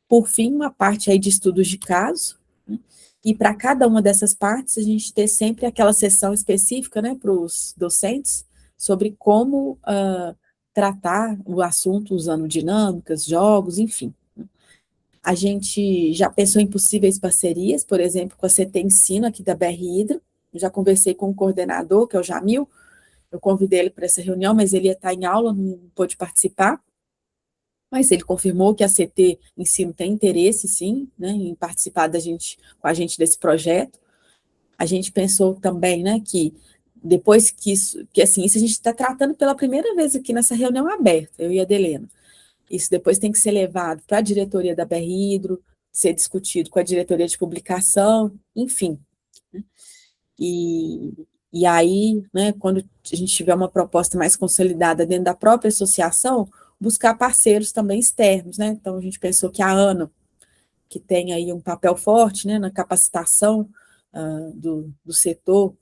A: Por fim, uma parte aí de estudos de caso, né? E para cada uma dessas partes, a gente ter sempre aquela sessão específica, né, para os docentes, sobre como tratar o assunto usando dinâmicas, jogos, enfim. A gente já pensou em possíveis parcerias, por exemplo, com a CT Ensino aqui da BR Hidro. Eu já conversei com o coordenador, que é o Jamil. Eu convidei ele para essa reunião, mas ele ia estar em aula, não pôde participar. Mas ele confirmou que a CT Ensino tem interesse, sim, né, em participar com a gente desse projeto. A gente pensou também, né, que depois que assim, isso a gente está tratando pela primeira vez aqui nessa reunião aberta, eu e a Adelena. Isso depois tem que ser levado para a diretoria da BR Hidro, ser discutido com a diretoria de publicação, enfim. Né? E aí, né, quando a gente tiver uma proposta mais consolidada dentro da própria associação, buscar parceiros também externos, né? Então, a gente pensou que a ANA, que tem aí um papel forte, né, na capacitação do setor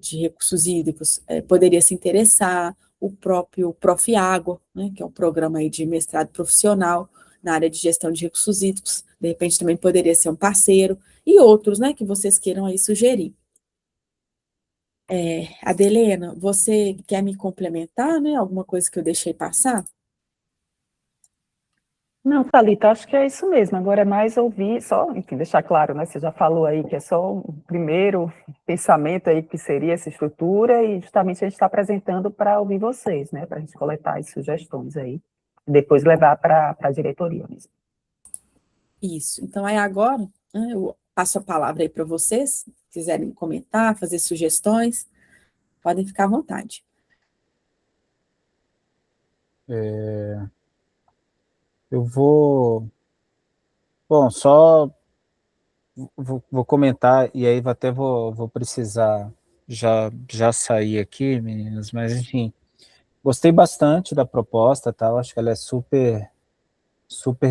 A: de recursos hídricos, poderia se interessar, o próprio Profiágua, né, que é um programa aí de mestrado profissional na área de gestão de recursos hídricos, de repente também poderia ser um parceiro, e outros, né, que vocês queiram aí sugerir. Adelena, você quer me complementar, né? Alguma coisa que eu deixei passar?
B: Não, Thalita, acho que é isso mesmo. Agora é mais ouvir, só, enfim, deixar claro, né? Você já falou aí que é só um primeiro pensamento aí que seria essa estrutura, e justamente a gente está apresentando para ouvir vocês, né? Para a gente coletar as sugestões aí, e depois levar para a diretoria mesmo.
A: Isso. Então, aí agora, né, eu passo a palavra aí para vocês, se quiserem comentar, fazer sugestões, podem ficar à vontade.
C: Eu vou... Bom, só vou comentar, e aí até vou precisar já sair aqui, meninas, mas enfim, gostei bastante da proposta, tá? Eu acho que ela é super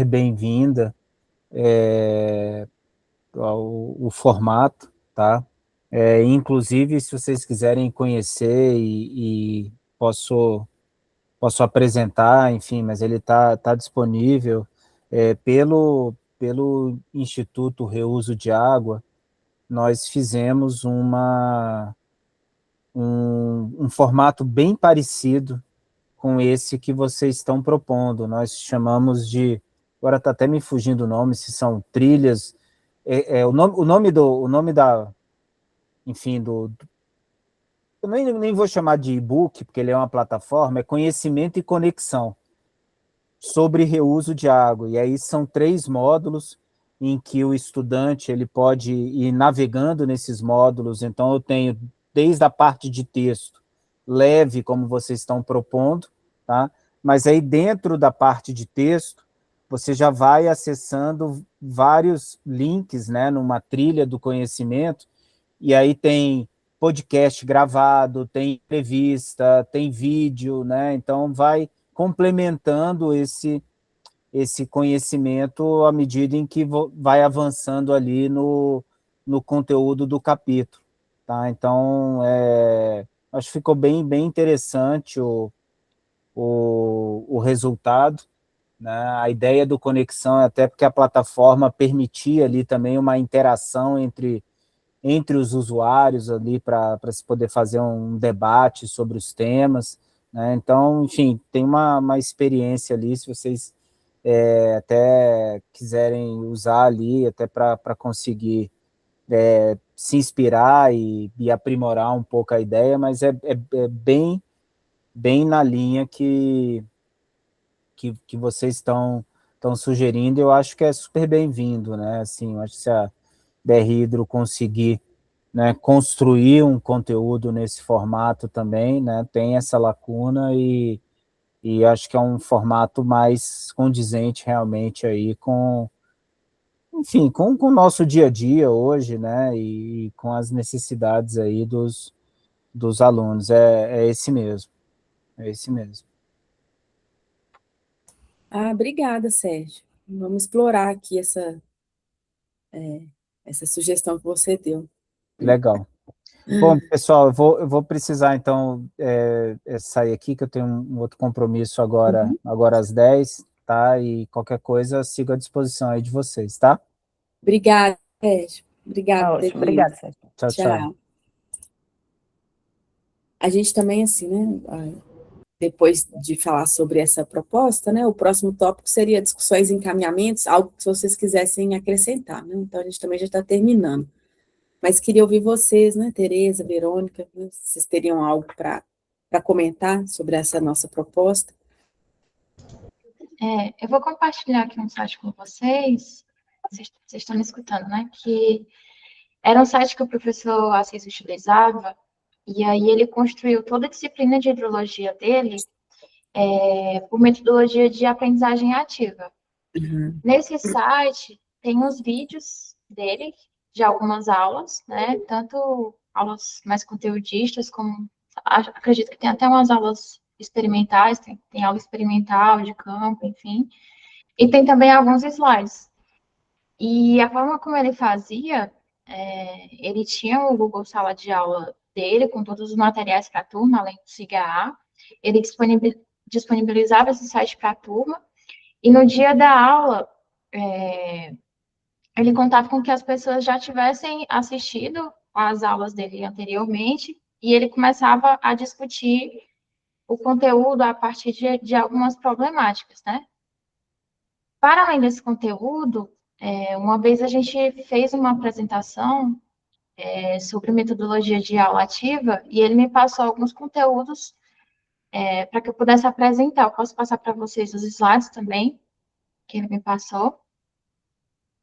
C: bem-vinda, o formato, tá? Inclusive, se vocês quiserem conhecer e posso apresentar, enfim, mas ele tá disponível pelo Instituto Reuso de Água. Nós fizemos um formato bem parecido com esse que vocês estão propondo. Nós chamamos de, agora está até me fugindo o nome, se são trilhas, o nome da, enfim, eu nem vou chamar de e-book, porque ele é uma plataforma, é Conhecimento e Conexão, sobre reuso de água. E aí são 3 módulos em que o estudante ele pode ir navegando nesses módulos. Então, eu tenho desde a parte de texto leve, como vocês estão propondo, tá? Mas aí dentro da parte de texto, você já vai acessando vários links, né, numa trilha do conhecimento, e aí tem podcast gravado, tem entrevista, tem vídeo, né? Então vai complementando esse conhecimento à medida em que vai avançando ali no conteúdo do capítulo, tá? Então, acho que ficou bem interessante o resultado, né? A ideia do Conexão é até porque a plataforma permitia ali também uma interação entre os usuários ali para se poder fazer um debate sobre os temas, né? Então, enfim, tem uma experiência ali, se vocês até quiserem usar ali, até para conseguir se inspirar e aprimorar um pouco a ideia, mas é bem na linha que vocês estão sugerindo. Eu acho que é super bem-vindo, né? Assim, eu acho que se a BR Hidro conseguir, né, construir um conteúdo nesse formato também, né, tem essa lacuna e acho que é um formato mais condizente realmente aí com, enfim, com o nosso dia a dia hoje, né, e com as necessidades aí dos alunos. É esse mesmo, é esse mesmo.
A: Obrigada, Sérgio. Vamos explorar aqui essa sugestão que você deu.
C: Legal. Bom, pessoal, eu vou precisar, então, sair aqui, que eu tenho um outro compromisso agora às 10, tá? E qualquer coisa, sigo à disposição aí de vocês, tá?
A: Obrigada, Sérgio. Obrigada
B: Tá
A: por ter
B: ótimo,
A: vindo.
B: obrigada, Sérgio.
C: Tchau, tchau.
A: Tchau. A gente também, assim, né, depois de falar sobre essa proposta, né, o próximo tópico seria discussões e encaminhamentos, algo que vocês quisessem acrescentar, né? Então, a gente também já está terminando. Mas queria ouvir vocês, né, Tereza, Verônica, né, se vocês teriam algo para comentar sobre essa nossa proposta.
D: Eu vou compartilhar aqui um site com vocês estão me escutando, né? Que era um site que o professor Assis utilizava, e aí ele construiu toda a disciplina de hidrologia dele por metodologia de aprendizagem ativa.
A: Uhum.
D: Nesse site tem os vídeos dele, de algumas aulas, né? Tanto aulas mais conteudistas, como acredito que tem até umas aulas experimentais, tem aula experimental de campo, enfim. E tem também alguns slides. E a forma como ele fazia, ele tinha o Google Sala de Aula dele, com todos os materiais para a turma, além do SIGA. Ele disponibilizava esse site para a turma, e no dia da aula, ele contava com que as pessoas já tivessem assistido às aulas dele anteriormente, e ele começava a discutir o conteúdo a partir de algumas problemáticas, né? Para além desse conteúdo, uma vez a gente fez uma apresentação sobre metodologia de aula ativa e ele me passou alguns conteúdos para que eu pudesse apresentar. Eu posso passar para vocês os slides também, que ele me passou.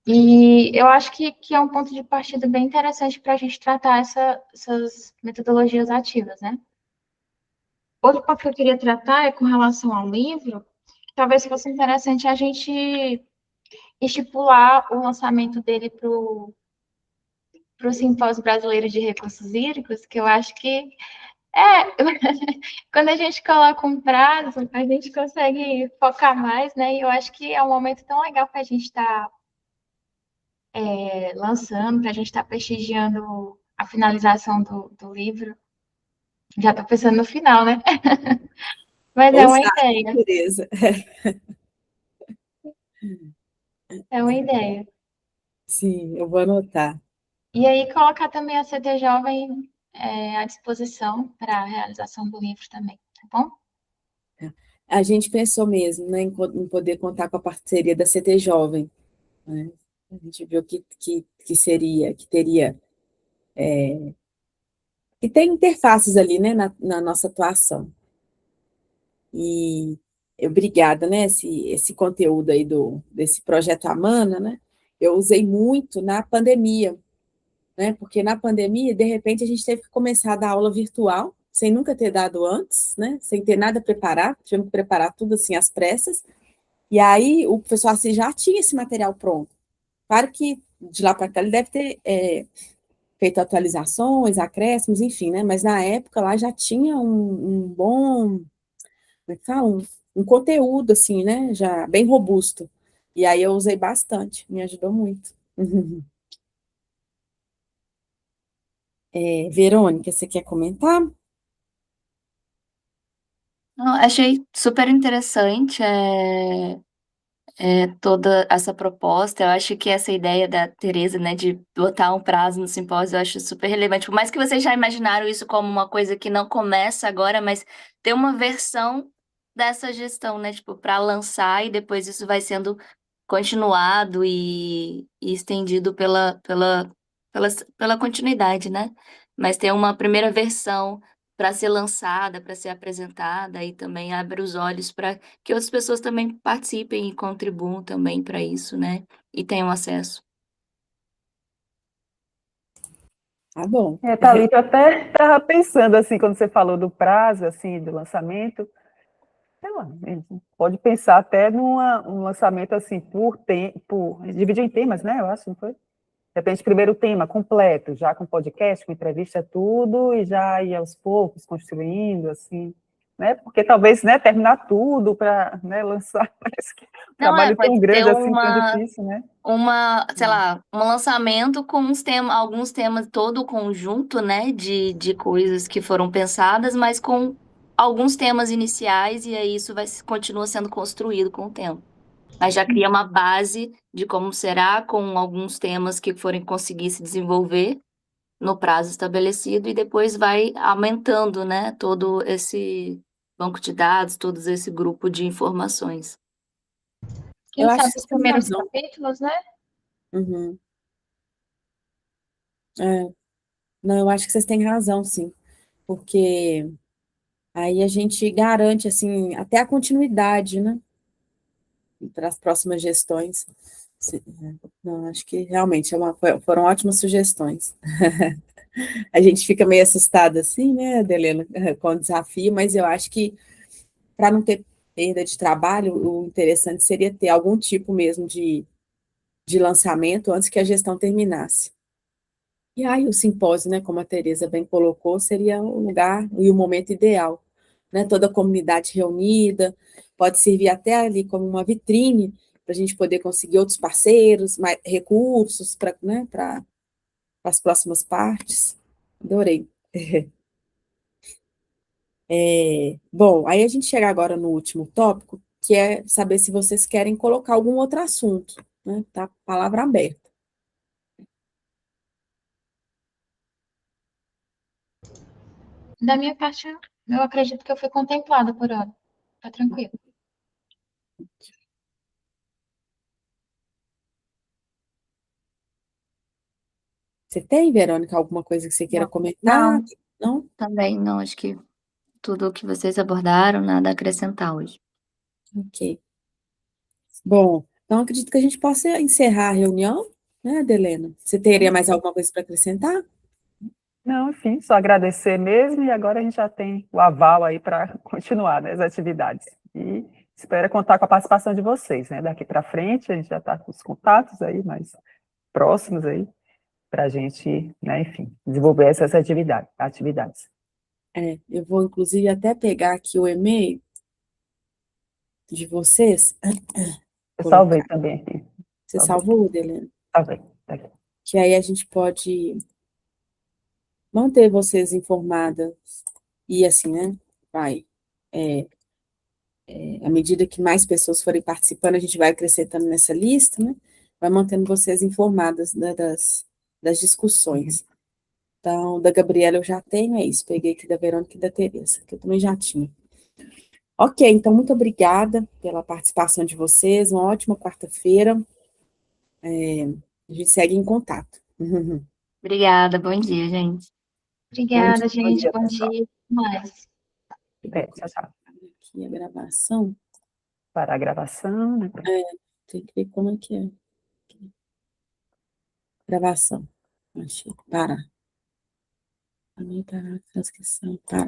D: E eu acho que é um ponto de partida bem interessante para a gente tratar essas metodologias ativas, né? Outro ponto que eu queria tratar é com relação ao livro. Talvez fosse interessante a gente estipular o lançamento dele para o Simpósio Brasileiro de Recursos Hídricos, que eu acho que quando a gente coloca um prazo, a gente consegue focar mais, né? E eu acho que é um momento tão legal para a gente estar lançando, para a gente estar prestigiando a finalização do livro. Já estou pensando no final, né? Mas é uma ideia.
A: Beleza.
D: É uma ideia.
A: Sim, eu vou anotar.
D: E aí colocar também a CT Jovem à disposição para a realização do livro também, tá bom?
A: A gente pensou mesmo, né, em poder contar com a parceria da CT Jovem, né? A gente viu que seria, que teria, que tem interfaces ali, né, na nossa atuação. E obrigada, né, esse conteúdo aí desse projeto Amana, né, eu usei muito na pandemia, né, porque na pandemia, de repente, a gente teve que começar a dar aula virtual, sem nunca ter dado antes, né, sem ter nada preparado, tivemos que preparar tudo assim às pressas, e aí o professor Assis já tinha esse material pronto. Claro que de lá para cá ele deve ter feito atualizações, acréscimos, enfim, né, mas na época lá já tinha um bom, como é que fala? Um conteúdo, assim, né, já bem robusto. E aí eu usei bastante, me ajudou muito. Verônica, você quer comentar?
F: Não, achei super interessante toda essa proposta. Eu acho que essa ideia da Tereza, né, de botar um prazo no simpósio, eu acho super relevante. Por mais que vocês já imaginaram isso como uma coisa que não começa agora, mas ter uma versão dessa gestão, né, tipo, para lançar e depois isso vai sendo continuado e estendido pela, pela continuidade, né? Mas ter uma primeira versão para ser lançada, para ser apresentada e também abre os olhos para que outras pessoas também participem e contribuam também para isso, né? E tenham acesso.
A: Tá bom.
B: Thalita, eu até estava pensando, assim, quando você falou do prazo, assim, do lançamento, sei lá, a gente pode pensar até um lançamento, assim, dividir em temas, né, eu acho, não foi? De repente, primeiro tema completo, já com podcast, com entrevista, tudo, e já ir aos poucos construindo, assim, né? Porque talvez, né, terminar tudo para, né, lançar, parece que um
F: Não,
B: trabalho tão
F: pode ter
B: grande assim, tão difícil, né?
F: sei lá, um lançamento com alguns temas, todo o conjunto, né, de coisas que foram pensadas, mas com alguns temas iniciais, e aí isso continua sendo construído com o tempo. Mas já cria uma base de como será, com alguns temas que forem conseguir se desenvolver no prazo estabelecido, e depois vai aumentando, né, todo esse banco de dados, todo esse grupo de informações.
A: Eu
D: Quem
A: acho que
D: sabe
A: vocês
D: os
A: têm
D: primeiros
A: razão.
D: capítulos, né?
A: Uhum. Não, eu acho que vocês têm razão, sim, porque aí a gente garante, assim, até a continuidade, né, para as próximas gestões. Não, acho que realmente foram ótimas sugestões. A gente fica meio assustada assim, né, Adelena, com o desafio, mas eu acho que para não ter perda de trabalho, o interessante seria ter algum tipo mesmo de lançamento antes que a gestão terminasse. E aí o simpósio, né, como a Tereza bem colocou, seria o lugar e o momento ideal, né, toda a comunidade reunida, pode servir até ali como uma vitrine para a gente poder conseguir outros parceiros, mais recursos para, né, para as próximas partes. Adorei. Bom, aí a gente chega agora no último tópico, que é saber se vocês querem colocar algum outro assunto, né? Tá, palavra aberta.
D: Da minha parte, eu acredito que eu fui contemplada por hora. Tá tranquilo.
A: Você tem, Verônica, alguma coisa que você queira
F: Não.
A: comentar?
F: Não,
A: Não?
F: também não. Acho que tudo o que vocês abordaram, nada a acrescentar hoje.
A: Ok. Bom, então acredito que a gente possa encerrar a reunião, né, Adelena? Você teria mais alguma coisa para acrescentar?
B: Não, enfim, só agradecer mesmo, e agora a gente já tem o aval aí para continuar, né, as atividades. E espero contar com a participação de vocês, né? Daqui para frente, a gente já está com os contatos aí mais próximos aí, para a gente, né, enfim, desenvolver essas atividades.
A: Eu vou, inclusive, até pegar aqui o e-mail de vocês.
B: Eu
A: Colocar.
B: salvei também aqui,
A: Você
B: salvei,
A: salvou, Adelena?
B: salvei, tá aqui.
A: Que aí a gente pode manter vocês informadas. E assim, né? Vai. À medida que mais pessoas forem participando, a gente vai acrescentando nessa lista, né? Vai mantendo vocês informadas, né, das discussões. Então, da Gabriela eu já tenho, é isso. Peguei aqui da Verônica e da Tereza, que eu também já tinha. Ok, então, muito obrigada pela participação de vocês. Uma ótima quarta-feira. A gente segue em contato.
F: Obrigada, bom dia, gente.
D: Obrigada,
B: Bom
D: gente.
B: dia,
D: Bom
B: pessoal.
D: dia. Até mais.
B: Tchau, tchau.
A: Aqui a gravação.
B: Para a gravação, né?
A: Tem que ver como é que é. Gravação. Achei. Parar. Também parar a transcrição. Parar.